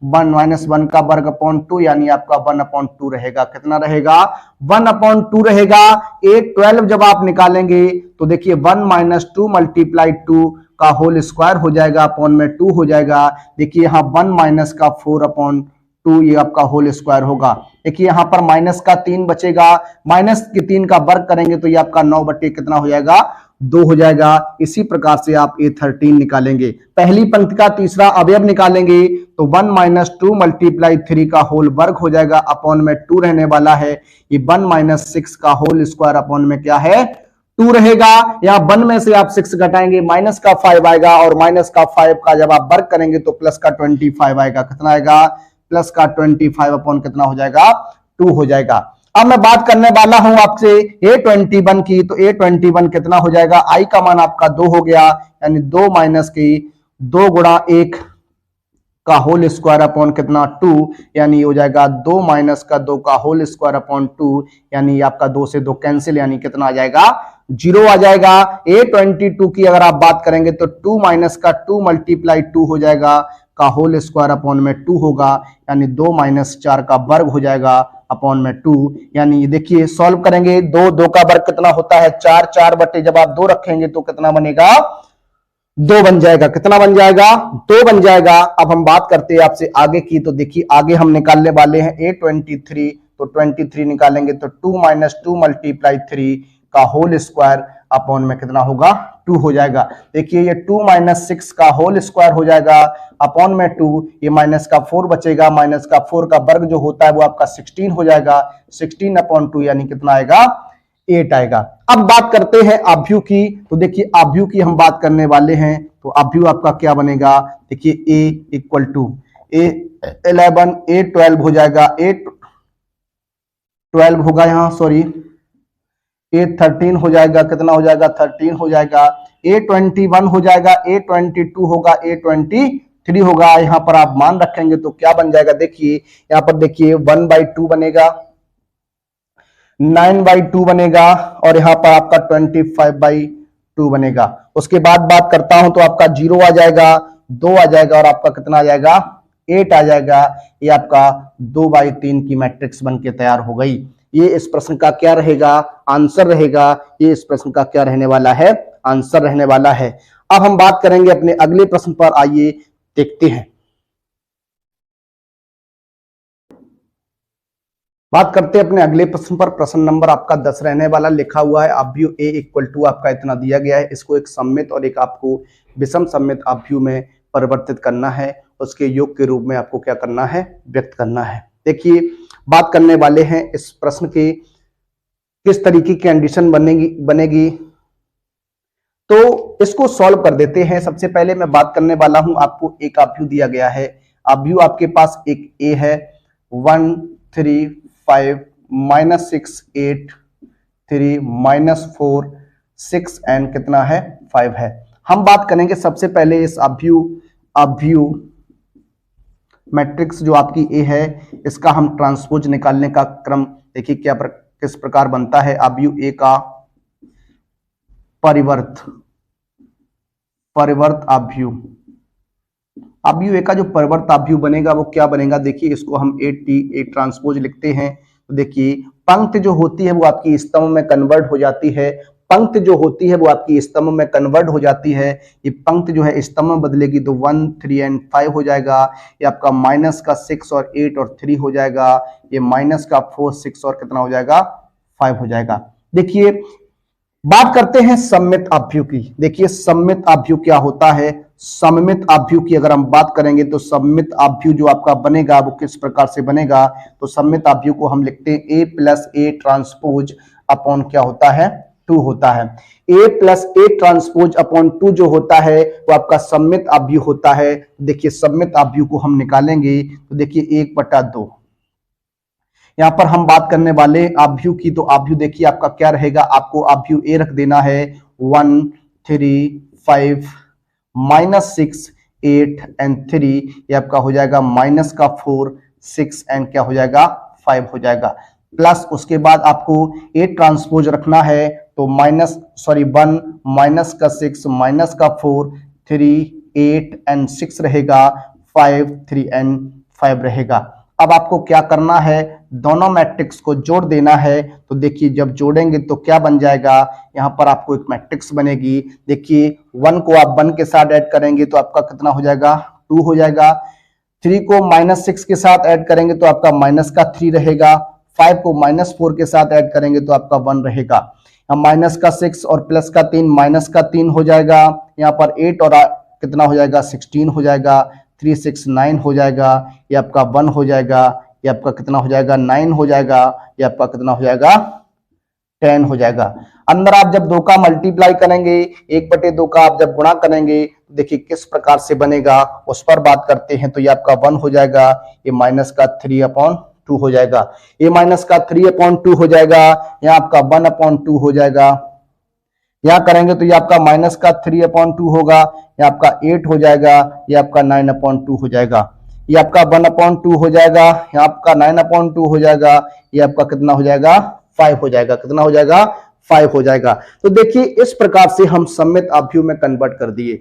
1 माइनस 1 का वर्ग अपॉन 2, यानी आपका 1 अपॉन 2 रहेगा। कितना रहेगा? 1 अपॉन 2 रहेगा। 12 जब आप निकालेंगे तो देखिए 1 माइनस 2 मल्टीप्लाई 2 का होल स्क्वायर हो जाएगा, अपॉन में 2 हो जाएगा। देखिए यहाँ 1 माइनस का 4 अपॉन 2 ये आपका होल स्क्वायर होगा। देखिए यहाँ पर माइनस का 3 बचेगा, माइनस के 3 का वर्ग करेंगे तो ये आपका 9 बटे कितना हो जाएगा? 2 हो जाएगा। इसी प्रकार से आप A13 निकालेंगे। पहली पंक्ति का तीसरा अवयव निकालेंगे तो 1 माइनस 2 मल्टीप्लाई 3 का होल वर्ग हो जाएगा, अपॉन में 2 रहने वाला है। ये 1 माइनस 6 का होल स्क्वायर अपॉन में क्या है? 2 रहेगा। यहाँ 1 में से आप 6 घटाएंगे, माइनस का 5 आएगा, और माइनस का 5 का जब आप वर्ग करेंगे तो प्लस का 25 आएगा। कितना आएगा? प्लस का 25 अपॉन कितना हो जाएगा? 2 हो जाएगा। अब मैं बात करने वाला हूं आपसे A21 की। तो A21 कितना हो जाएगा? I का मान आपका 2 हो गया, यानी 2 माइनस की 2 गुणा 1 का होल स्क्वायर अपॉन कितना? 2, यानी हो जाएगा 2 माइनस का 2 का होल स्क्वायर अपॉन 2, यानी आपका 2 से 2 कैंसिल, यानी कितना आ जाएगा? 0 आ जाएगा। A22 की अगर आप बात करेंगे तो 2 माइनस का 2 मल्टीप्लाई 2 हो जाएगा का होल स्क्वायर अपॉन में 2 होगा, यानी 2 माइनस 4 का वर्ग हो जाएगा अपॉन में 2। यानी देखिए सॉल्व करेंगे, 2 का वर्ग कितना होता है? 4, 4 बटे जब आप 2 रखेंगे तो कितना बनेगा? 2 बन जाएगा। कितना बन जाएगा? 2 बन जाएगा। अब हम बात करते हैं आपसे आगे की। तो देखिए आगे हम निकालने वाले हैं A23। तो 23 निकालेंगे तो 2 माइनस 2 मल्टीप्लाई 3 का होल स्क्वायर अपॉन में कितना होगा? 2 हो जाएगा। देखिए ये 2 माइनस 6 का होल स्क्वायर हो जाएगा अपॉन में 2, ये माइनस का 4 बचेगा, माइनस का 4 का वर्ग जो होता है वो आपका 16 हो जाएगा। 16 अपॉन 2 यानी कितना आएगा? 8 आएगा। अब बात करते हैं आव्यूह की। तो देखिए आव्यूह की हम बात करने वाले हैं। तो आव्यूह आपका क्या बनेगा? देखिए A equal to A11 A12 हो जाएगा, A12 होगा यहाँ, सॉरी A13 हो जाएगा। कितना हो जाएगा? 13 हो जाएगा। A21 हो जाएगा, A22 होगा, A23 होगा। यहाँ पर आप मान रखेंगे तो क्या बन जाएगा? देखिए यहाँ पर देखिए 1/2 बनेगा, 9/2 बनेगा, और यहाँ पर आपका 25/2 बनेगा। उसके बाद बात करता हूं तो आपका 0 आ जाएगा, 2 आ जाएगा, और आपका कितना आ जाएगा? 8 आ जाएगा। ये आपका 2/3 की मैट्रिक्स बन के तैयार हो गई। ये इस प्रश्न का क्या रहेगा? आंसर रहेगा। ये इस प्रश्न का क्या रहने वाला है? आंसर रहने वाला है। अब हम बात करेंगे अपने अगले प्रश्न पर। आइए देखते हैं। बात करते हैं अपने अगले प्रश्न पर। प्रश्न नंबर आपका 10 रहने वाला। लिखा हुआ है आव्यूह A इक्वल टू आपका इतना दिया गया है, इसको एक सममित और एक आपको विषम सममित आव्यूह में परिवर्तित करना है। उसके योग के रूप में आपको क्या करना है? व्यक्त करना है। देखिए बात करने वाले हैं इस प्रश्न की किस तरीके की कंडीशन बनेगी। तो इसको सॉल्व कर देते हैं। सबसे पहले मैं बात करने वाला हूं, आपको एक आव्यूह दिया गया है। आव्यूह आपके पास एक A है, 1 3 5 माइनस 6 8 3 माइनस 4 6 एंड कितना है? 5 है। हम बात करेंगे सबसे पहले इस आव्यूह मैट्रिक्स जो आपकी A है, इसका हम ट्रांसपोज निकालने का क्रम देखिए किस प्रकार बनता है। आव्यूह A का परिवर्त आव्यूह A का जो परिवर्त आव्यूह बनेगा वो क्या बनेगा? देखिए इसको हम A ट्रांसपोज लिखते हैं। तो देखिए पंक्ति जो होती है वो आपकी स्तंभ में कन्वर्ट हो जाती है। पंक्ति जो होती है वो आपकी स्तंभ में कन्वर्ट हो जाती है। ये पंक्ति जो है स्तंभ में बदलेगी तो 1 3 एंड 5 हो जाएगा। ये आपका माइनस का 6 और 8 और 3 हो जाएगा। ये माइनस का 4 6 और कितना हो जाएगा? 5 हो जाएगा। देखिए बात करते हैं सममित आव्यूह की। देखिए सममित आव्यूह क्या होता है? सममित आव्यूह की अगर हम बात करेंगे तो सममित आव्यूह जो आपका बनेगा वो किस प्रकार से बनेगा? तो सममित आव्यूह को हम लिखते हैं A plus A transpose upon क्या होता है? 2 होता है। A plus A transpose upon 2 जो होता है वो आपका सममित आव्यूह होता है। देखिए सममित आव्यूह को हम निकालेंगे तो देखिए 1/2। यहां पर हम बात करने वाले आव्यूह की। तो आव्यूह देखिए आपका क्या रहेगा? आपको आव्यूह A रख देना है 1 3 5 माइनस 6 8 एंड 3। ये आपका हो जाएगा माइनस का 4 6 एंड क्या हो जाएगा? 5 हो जाएगा। प्लस उसके बाद आपको A ट्रांसपोज रखना है तो वन माइनस का 6 माइनस का 4, 3 8 एंड 6 रहेगा, 5 3 एंड 5 रहेगा। अब आपको क्या करना है, दोनों मैट्रिक्स को जोड़ देना है। तो देखिए जब जोड़ेंगे तो क्या बन जाएगा, यहां पर आपको एक मैट्रिक्स बनेगी। देखिए 1 को आप 1 के साथ ऐड करेंगे तो आपका कितना हो जाएगा, 2 हो जाएगा। 3 को -6 के साथ ऐड करेंगे तो आपका माइनस का 3 रहेगा। 5 को -4 के साथ ऐड करेंगे तो आपका 1 रहेगा। माइनस का 6 और प्लस का 3 माइनस का 3 हो जाएगा। यहाँ पर 8 और कितना हो जाएगा, 16 हो जाएगा। 3 6 9 हो जाएगा, ये आपका 1 हो जाएगा। ये आपका कितना हो जाएगा, 9 हो जाएगा। ये आपका कितना हो जाएगा, 10 हो जाएगा। अंदर आप जब 2 का मल्टीप्लाई करेंगे, 1/2 का आप जब गुणा करेंगे, देखिए किस प्रकार से बनेगा उस पर बात करते हैं। तो ये आपका 1 हो जाएगा, ये माइनस का 3/2 हो जाएगा। ये माइनस का 3/2 हो जाएगा, यहाँ आपका 1/2 हो जाएगा। यहाँ करेंगे तो ये आपका माइनस का 3/2 होगा, ये आपका 8 हो जाएगा। ये आपका 9/2 हो जाएगा। ये आपका 1/2 हो जाएगा, यहाँ आपका 9/2 हो जाएगा। ये आपका कितना हो जाएगा, 5 हो जाएगा। कितना हो जाएगा, 5 हो जाएगा। तो देखिए इस प्रकार से हम सममित अवयव में कन्वर्ट कर दिए।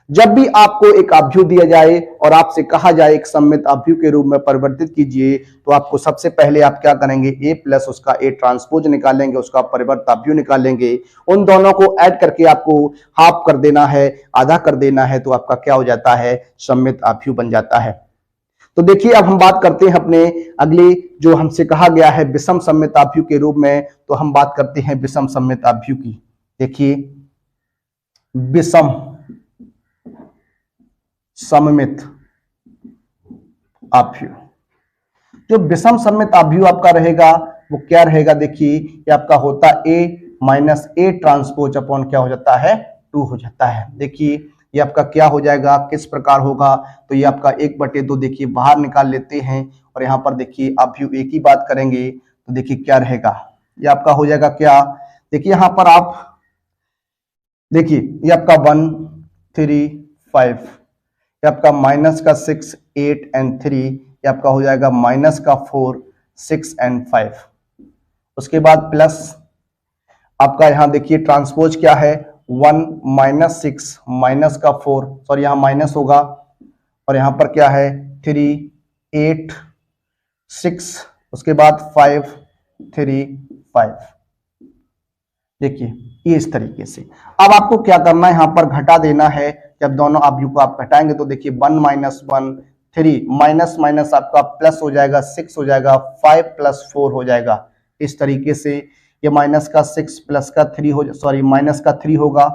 जब भी आपको एक अवयव दिया जाए और आपसे कहा जाए एक सममित अवयव के रूप में परिवर्तित कीजिए, तो आपको सबसे पहले आप क्या करेंगे, a प्लस उसका a ट्रांसपोज निकालेंगे, उसका परिवर्त अवयव निकालेंगे। उन दोनों को ऐड करके आपको हाफ कर देना है, आधा कर देना है, तो आपका क्या हो जाता है, सममित अवयव बन जाता है। तो देखिए अब हम बात करते हैं अपने अगले, जो हमसे कहा गया है विषम सममित अवयव के रूप में, तो हम बात करते हैं विषम सममित अवयव की। देखिए विषम सममित अवयव, जो विषम सममित अवयव आपका रहेगा वो क्या रहेगा, देखिए ये आपका होता a minus a transpose upon क्या हो जाता है, 2 हो जाता है। देखिए ये आपका क्या हो जाएगा, किस प्रकार होगा, तो ये आपका 1/2 देखिए बाहर निकाल लेते हैं और यहाँ पर देखिए अवयव एक ही बात करेंगे, तो देखिए क्या रहेगा, ये आपका हो जाएगा क्या, देखिए यहाँ पर आप देखिए ये आपका 1 3 5, ये आपका माइनस का 6 8 एंड 3, ये आपका हो जाएगा माइनस का 4 6 एंड 5। उसके बाद प्लस आपका यहाँ देखिए ट्रांसपोज क्या है, 1 -6 माइनस का 4, सॉरी यहाँ माइनस होगा, और यहाँ पर क्या है 3 8 6, उसके बाद 5 3 5। देखिए ये इस तरीके से। अब आपको क्या करना है, यहाँ पर घटा देना है। जब दोनों अवयव को आप घटाएंगे तो देखिए 1 - 1 3, माइनस माइनस आपका प्लस हो जाएगा, 6 हो जाएगा, 5 + 4 हो जाएगा। इस तरीके से ये माइनस का 6 प्लस का 3 हो, सॉरी माइनस का 3 होगा।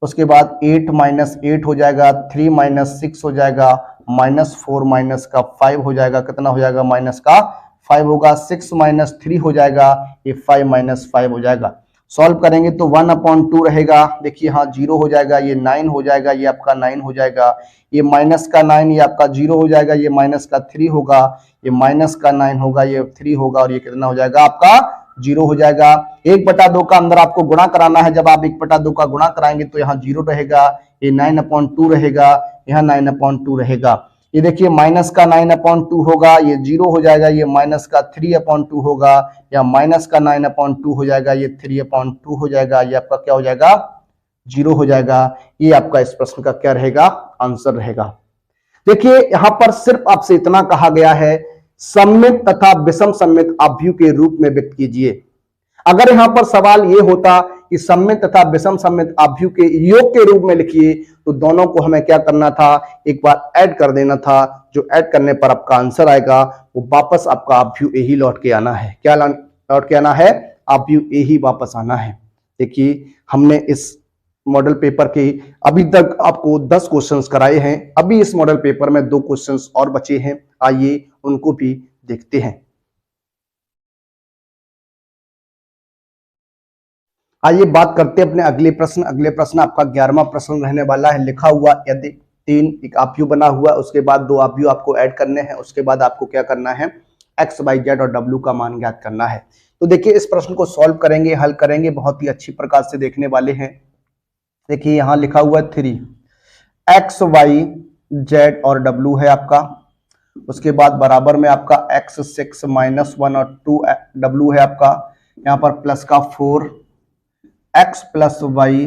उसके बाद 8 - 8 हो जाएगा, 3 - 6 हो जाएगा, -4 माइनस का 5 हो जाएगा। कितना हो जाएगा, माइनस का 5 होगा। 6 - 3 हो जाएगा, ये 5 - 5 हो जाएगा। सॉल्व करेंगे तो 1/2 रहेगा। देखिए हाँ 0 हो जाएगा, ये 9 हो जाएगा, ये आपका 9 हो जाएगा। ये माइनस का 9 ये आपका 0 हो जाएगा, ये माइनस का 3 होगा, ये माइनस का 9 होगा, ये 3 होगा, और ये कितना हो जाएगा आपका 0 हो जाएगा। 1/2 का अंदर आपको गुणा कराना है। जब आप 1/2 का गुणा कराएंगे तो यहाँ 0 रहेगा, ये 9/2 रहेगा, यहाँ 9/2 रहेगा। ये देखिए माइनस का 9/2 होगा, ये 0 हो जाएगा, ये माइनस का 3/2 होगा, या माइनस का 9/2 हो जाएगा, ये 3/2 हो जाएगा। ये आपका क्या हो जाएगा, 0 हो जाएगा। ये आपका इस प्रश्न का क्या रहेगा, आंसर रहेगा। देखिए यहां पर सिर्फ आपसे इतना कहा गया है, सममित तथा विषम सममित अवयव के रूप में व्यक्त कीजिए। अगर यहां पर सवाल ये होता कि सममित तथा विषम सममित अवयव के योग के रूप में लिखिए, तो दोनों को हमें क्या करना था, एक बार ऐड कर देना था। जो ऐड करने पर आपका आंसर आएगा वो वापस आपका अवयव ए ही लौट के आना है। क्या लौट के आना है, अवयव ए ही वापस आना है। देखिए हमने इस मॉडल पेपर के अभी तक आपको 10 क्वेश्चंस कराए हैं। अभी इस मॉडल पेपर में 2 क्वेश्चंस और बचे हैं, आइए उनको भी देखते हैं। आइए बात करते हैं अपने अगले प्रश्न। अगले प्रश्न आपका 11वां प्रश्न रहने वाला है। लिखा हुआ यदि 3 एक अवयव बना हुआ है, उसके बाद 2 अवयव आपको ऐड करने हैं, उसके बाद आपको क्या करना है, x, y, z और w का मान ज्ञात करना है। तो देखिए इस प्रश्न को सॉल्व करेंगे, हल करेंगे, बहुत ही अच्छी प्रकार से देखने वाले हैं। देखिए यहां लिखा हुआ है 3 x, y, z और w है आपका। उसके बाद बराबर में आपका x 6 - 1 और 2 w है आपका। यहाँ पर प्लस का 4 X plus Y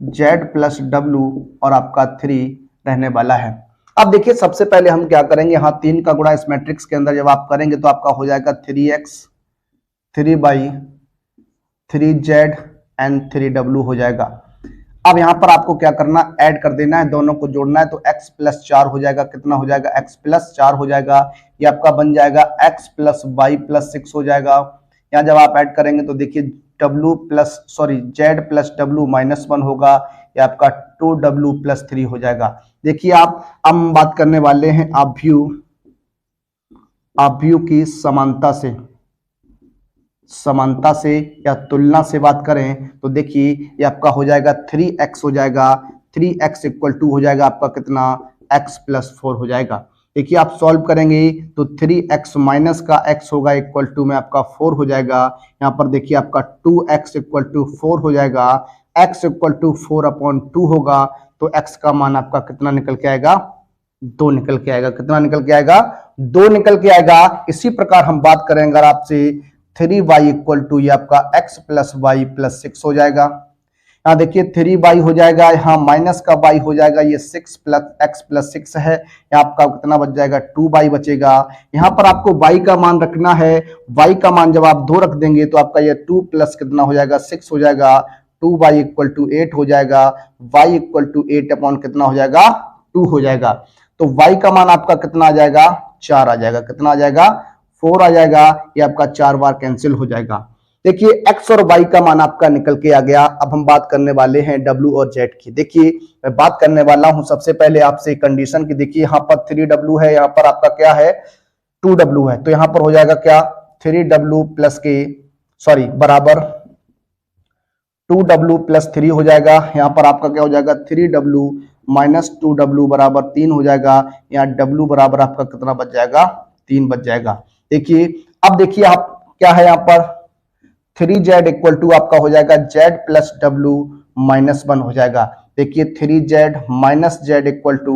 Z plus W और आपका 3 रहने वाला है। अब देखिए सबसे पहले हम क्या करेंगे, यहाँ 3 का गुणा इस मैट्रिक्स के अंदर जब आप करेंगे तो आपका हो जाएगा 3x 3y 3z and 3w हो जाएगा। अब यहाँ पर आपको क्या करना, ऐड कर देना है, दोनों को जोड़ना है, तो x प्लस 4 हो जाएगा। कितना हो जाएगा, x प्लस 4 हो जाएगा। ये आपका बन जाएगा x प्लस वाई प्लस 6 हो जाएगा। यहाँ जब आप ऐड करेंगे तो देखिए z प्लस w -1 होगा, ये आपका 2w प्लस 3 हो जाएगा। देखिए आप हम बात करने वाले हैं आव्यूह की समानता से या तुलना से बात करें तो देखिए ये आपका हो जाएगा 3x हो जाएगा, 3x इक्वल टू हो जाएगा आपका कितना, x प्लस 4 हो जाएगा। देखिए आप सॉल्व करेंगे तो 3x माइनस का x होगा इक्वल टू में आपका 4 हो जाएगा। यहाँ पर देखिए आपका 2x इक्वल टू 4 हो जाएगा, x इक्वल टू 4/2 होगा, तो x का मान आपका कितना निकल के आएगा, 2 निकल के आएगा। कितना निकल के आएगा, 2 निकल के आएगा। इसी प्रकार हम बात करें अगर आपसे 3y इक्वल टू ये आपका x प्लस वाई प्लस 6 हो जाएगा। यहाँ देखिए 3y हो जाएगा, यहाँ माइनस का y हो जाएगा, ये 6 प्लस x प्लस 6 है, यहाँ आपका कितना बच जाएगा, 2y बचेगा। यहाँ पर आपको y का मान रखना है, y का मान जब आप 2 रख देंगे तो आपका ये 2 प्लस कितना हो जाएगा, 6 हो जाएगा, 2y इक्वल टू 8 हो जाएगा, y इक्वल टू 8 अपॉन कितना हो जाएगा, 2 हो जाएगा। तो y का मान आपका कितना आ जाएगा, 4 आ जाएगा। कितना आ जाएगा, 4 आ जाएगा। ये आपका 4 बार कैंसिल हो जाएगा। देखिए x और y का मान आपका निकल के आ गया। अब हम बात करने वाले हैं w और z की। देखिए मैं बात करने वाला हूं सबसे पहले आपसे कंडीशन की। देखिए यहाँ पर 3w है, यहाँ पर आपका क्या है, 2w है, तो यहाँ पर हो जाएगा क्या, 3w प्लस के सॉरी बराबर 2w प्लस 3 हो जाएगा। यहाँ पर आपका क्या हो जाएगा, 3w माइनस 2w बराबर 3 हो जाएगा। यहाँ w बराबर आपका कितना बच जाएगा, 3 बच जाएगा। देखिए अब देखिए आप क्या है, यहाँ पर 3z इक्वल टू आपका हो जाएगा z प्लस w -1 हो जाएगा। देखिए 3z minus z equal to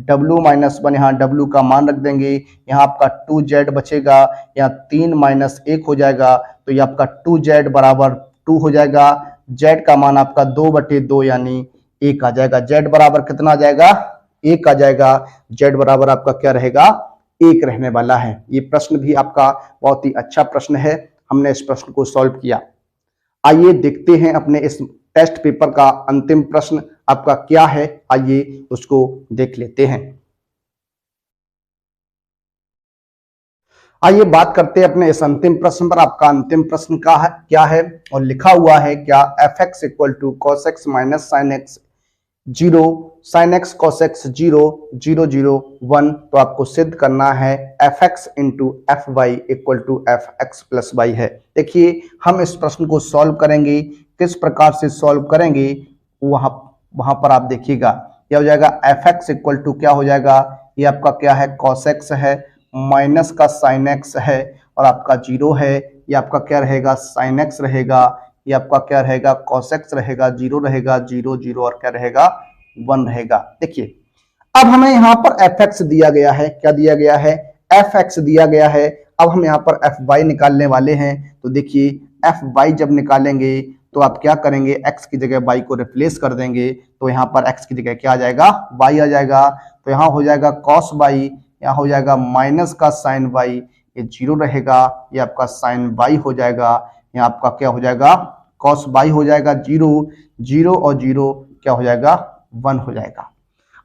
w -1, यहाँ w का मान रख देंगे, यहाँ आपका 2z बचेगा, यहाँ 3 माइनस 1 हो जाएगा, तो ये आपका 2z बराबर 2 हो जाएगा। z का मान आपका 2/2 यानी 1 आ जाएगा। z बराबर कितना आ जाएगा, 1 आ जाएगा। z बराबर आपका क्या रहेगा, 1 रहने वाला है। ये प्रश्न भी आपका बहुत ही अच्छा प्रश्न है, हमने इस प्रश्न को सॉल्व किया। आइए देखते हैं अपने इस टेस्ट पेपर का अंतिम प्रश्न आपका क्या है, आइए उसको देख लेते हैं। आइए बात करते हैं अपने इस अंतिम प्रश्न पर। आपका अंतिम प्रश्न का है क्या है, और लिखा हुआ है क्या, fx equal to cos X minus sine X 0 sine X cos X 0 0 0 1, तो आपको सिद्ध करना है fx into F Y equal to F X plus Y है। देखिए हम इस प्रश्न को सॉल्व करेंगे, किस प्रकार से सॉल्व करेंगे वहां पर आप देखिएगा। क्या हो जाएगा, fx इक्वल टू क्या हो जाएगा, ये आपका क्या है, कॉस एक्स है, माइनस का साइन एक्स है और आपका 0 है, ये आपका क्या रहेगा, साइन एक्स रहेगा, ये आपका क्या रहेगा, cos x रहेगा, 0 रहेगा, 0 0 और क्या रहेगा, 1 रहेगा। देखिए अब हमें यहाँ पर fx दिया गया है, क्या दिया गया है, fx दिया गया है। अब हम यहाँ पर fy निकालने वाले हैं, तो देखिए fy जब निकालेंगे तो आप क्या करेंगे, x की जगह y को रिप्लेस कर देंगे, तो यहाँ पर x की जगह क्या आ जाएगा, y आ जाएगा। तो यहाँ हो जाएगा cos y, यहाँ हो जाएगा माइनस का साइन y, ये 0 रहेगा, ये आपका साइन y हो जाएगा, यहाँ आपका क्या हो जाएगा, cos y हो जाएगा 0 0 और 0 क्या हो जाएगा, 1 हो जाएगा।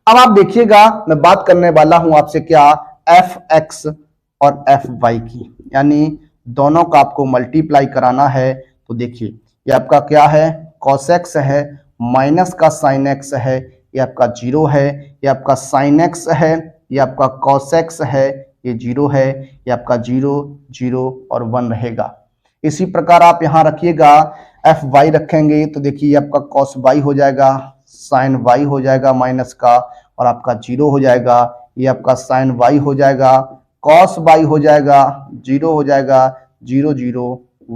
अब आप देखिएगा मैं बात करने वाला हूं आपसे क्या, fx और fy की, यानी दोनों का आपको मल्टीप्लाई कराना है। तो देखिए ये आपका क्या है, cos x है, माइनस का साइन x है, ये आपका 0 है, ये आपका साइन x है, ये आपका cos x है, ये 0 है, ये आपका 0 0 और 1 रहेगा। इसी प्रकार आप यहां रखिएगा, fy रखेंगे तो देखिए आपका cos y हो जाएगा, साइन y हो जाएगा माइनस का, और आपका 0 हो जाएगा, ये आपका साइन y हो जाएगा, cos y हो जाएगा, 0 हो जाएगा, 0 0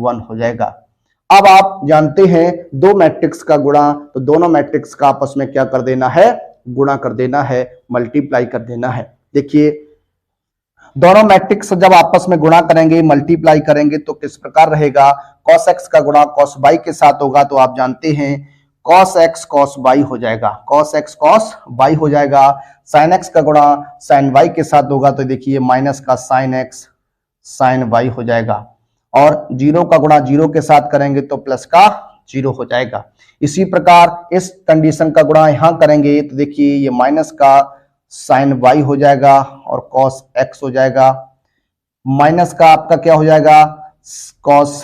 1 हो जाएगा। अब आप जानते हैं दो मैट्रिक्स का गुणा, तो दोनों मैट्रिक्स का आपस में क्या कर देना है, गुणा कर देना है, मल्टीप्लाई कर देना है। देखिए दोनों मैट्रिक्स जब आपस में गुणा करेंगे, मल्टीप्लाई करेंगे तो किस प्रकार रहेगा, cos x का गुणा cos y के साथ होगा तो आप जानते हैं cos x cos y हो जाएगा, cos x cos y हो जाएगा। sin x का गुणा sin y के साथ होगा तो देखिए माइनस का sin x sin y हो जाएगा, और जीरो का गुणा जीरो के साथ करेंगे तो प्लस का जीरो हो जाएगा। इसी प्रकार इस कंडीशन का गुणा यहां करेंगे तो देखिए ये माइनस का साइन y हो जाएगा और cos x हो जाएगा, माइनस का आपका क्या हो जाएगा cos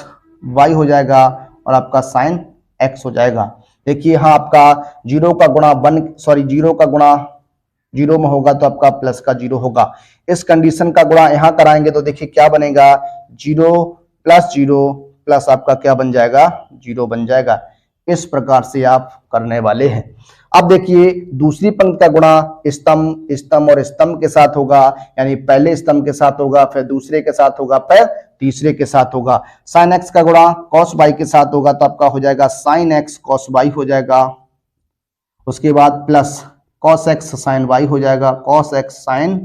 y हो जाएगा और आपका साइन x हो जाएगा। देखिए यहां आपका जीरो का गुणा जीरो का गुणा जीरो में होगा तो आपका प्लस का जीरो होगा। इस कंडीशन का गुणा यहां कराएंगे तो देखिए क्या बनेगा, जीरो प्लस आपका क्या बन जाएगा, जीरो बन जाएगा। इस प्रकार से आप करने वाले हैं। अब देखिए दूसरी पंक्ति का गुणा स्तंभ और स्तंभ के साथ होगा, यानी पहले स्तंभ के साथ होगा, फिर दूसरे के साथ होगा, फिर तीसरे के साथ होगा। साइन एक्स का गुणा cos y के साथ होगा तो आपका हो जाएगा साइन एक्स cos y हो जाएगा, उसके बाद plus cos x sin y हो जाएगा, cos x sin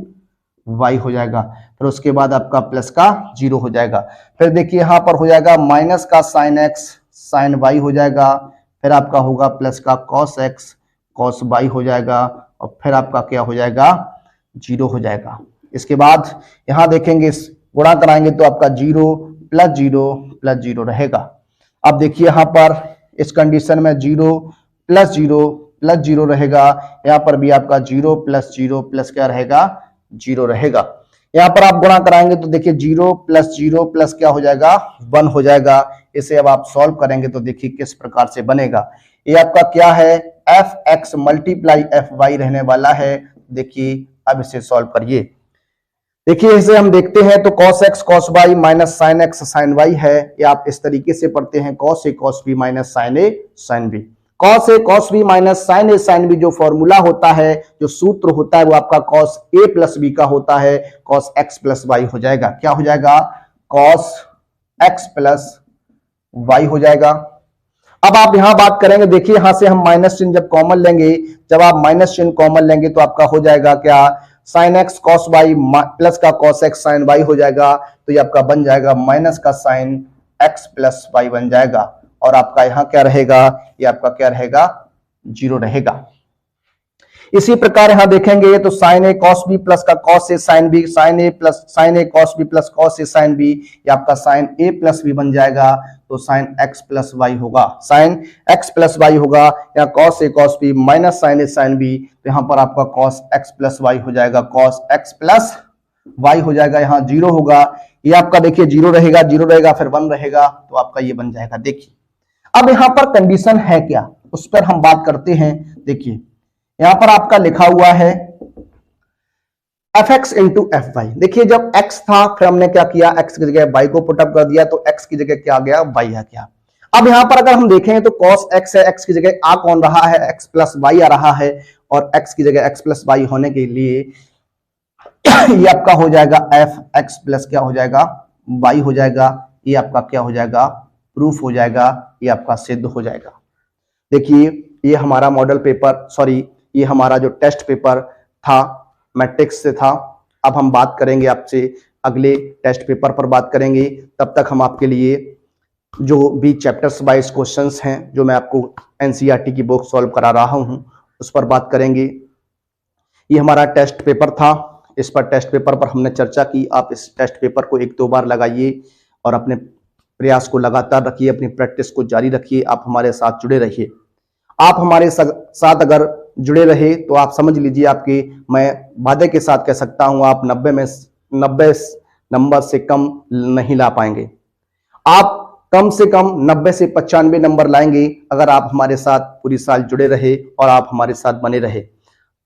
y हो जाएगा, फिर उसके बाद आपका प्लस का जीरो हो जाएगा। फिर देखिए यहां पर हो जाएगा माइनस का sin x sin y हो जाएगा, फिर आपका होगा प्लस का cos x cos y हो जाएगा, और फिर आपका क्या हो जाएगा, जीरो हो जाएगा। इसके बाद यहां देखेंगे गुणा कराएंगे तो आपका जीरो प्लस जीरो रहेगा। अब देखिए यहां पर इस कंडीशन में जीरो प्लस जीरो रहेगा, यहां पर भी आपका जीरो प्लस क्या रहेगा, जीरो रहेगा। यहां पर आप गुणा कराएंगे तो देखिए जीरो प्लस क्या हो जाएगा, 1 हो जाएगा। इसे अब आप सॉल्व करेंगे तो देखिए किस प्रकार से बनेगा। ये आपका क्या है, F X multiply F Y रहने वाला है। देखिए अब इसे सॉल्व करिए। देखिए इसे हम देखते हैं तो cos x cos y minus sin x sin y है, ये आप इस तरीके से पढ़ते हैं cos a cos b minus sin a sin b। cos a cos b minus sin a sin b जो फॉर्मूला होता है, जो सूत्र होता है वो आपका cos a प्लस b का होता है, cos x प्लस y हो जाएगा। क्या हो जाएगा, cos x प्लस y हो जाएगा। अब आप यहां बात करेंगे, देखिए यहां से हम माइनस चिन्ह जब कॉमन लेंगे, जब आप माइनस चिन्ह कॉमन लेंगे तो आपका हो जाएगा क्या, sin x cos y plus का cos x sin y हो जाएगा, तो ये आपका बन जाएगा माइनस का sin x प्लस y बन जाएगा, और आपका यहां क्या रहेगा, ये आपका क्या रहेगा, जीरो रहेगा। इसी प्रकार यहां देखेंगे तो sin a cos b plus का cos a sin b, sin a cos b plus cos a sin b, ये आपका sin a प्लस b बन जाएगा, तो sin x प्लस y होगा, sin x प्लस y होगा, या cos a cos b minus sin a sin b, तो यहां पर आपका cos x प्लस y हो जाएगा, cos x प्लस y हो जाएगा, यहां जीरो होगा, ये आपका देखिए जीरो रहेगा फिर 1 रहेगा, तो आपका ये बन जाएगा। देखिए अब यहां पर कंडीशन है क्या, उस पर हम बात करते हैं। देखिए यहां पर आपका लिखा हुआ है fx इंटू एफ वाई। देखिए जब x था फिर हमने क्या किया, x की जगह y को पुटअप कर दिया, तो x की जगह क्या आ गया, y आ गया। अब यहां पर अगर हम देखें तो cos x है, x की जगह आ कौन रहा है, x प्लस y आ रहा है, और x की जगह x प्लस y होने के लिए ये आपका हो जाएगा f x प्लस क्या हो जाएगा, y हो जाएगा। ये आपका क्या हो जाएगा, प्रूफ हो जाएगा, ये आपका सिद्ध हो जाएगा। देखिए ये हमारा मॉडल पेपर, ये हमारा जो टेस्ट पेपर था मैट्रिक्स से था। अब हम बात करेंगे आपसे अगले टेस्ट पेपर पर बात करेंगे। तब तक हम आपके लिए जो भी चैप्टर्स वाइज क्वेश्चंस हैं जो मैं आपको एनसीईआरटी की बुक सॉल्व करा रहा हूं उस पर बात करेंगे। ये हमारा टेस्ट पेपर था, इस पर टेस्ट पेपर पर हमने चर्चा की। आप इस टेस्ट पेपर को 1-2 बार लगाइए और अपने प्रयास को लगातार रखिए, अपनी प्रैक्टिस को जारी रखिए। आप हमारे साथ जुड़े रहिए। आप हमारे साथ अगर जुड़े रहे तो आप समझ लीजिए आपके, मैं वादे के साथ कह सकता हूं, आप 90 नंबर से कम नहीं ला पाएंगे। आप कम से कम 90 से 95 नंबर लाएंगे अगर आप हमारे साथ पूरी साल जुड़े रहे और आप हमारे साथ बने रहे।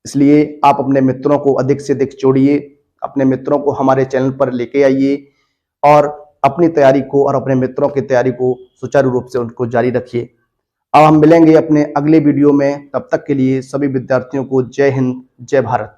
इसलिए आप अपने मित्रों को अधिक से अधिक जोड़िए, अपने मित्रों को हमारे चैनल पर लेके आइए और अपनी तैयारी को और अपने मित्रों की तैयारी को सुचारू रूप से उनको जारी रखिए। अब हम मिलेंगे अपने अगले वीडियो में, तब तक के लिए सभी विद्यार्थियों को जय हिंद, जय भारत।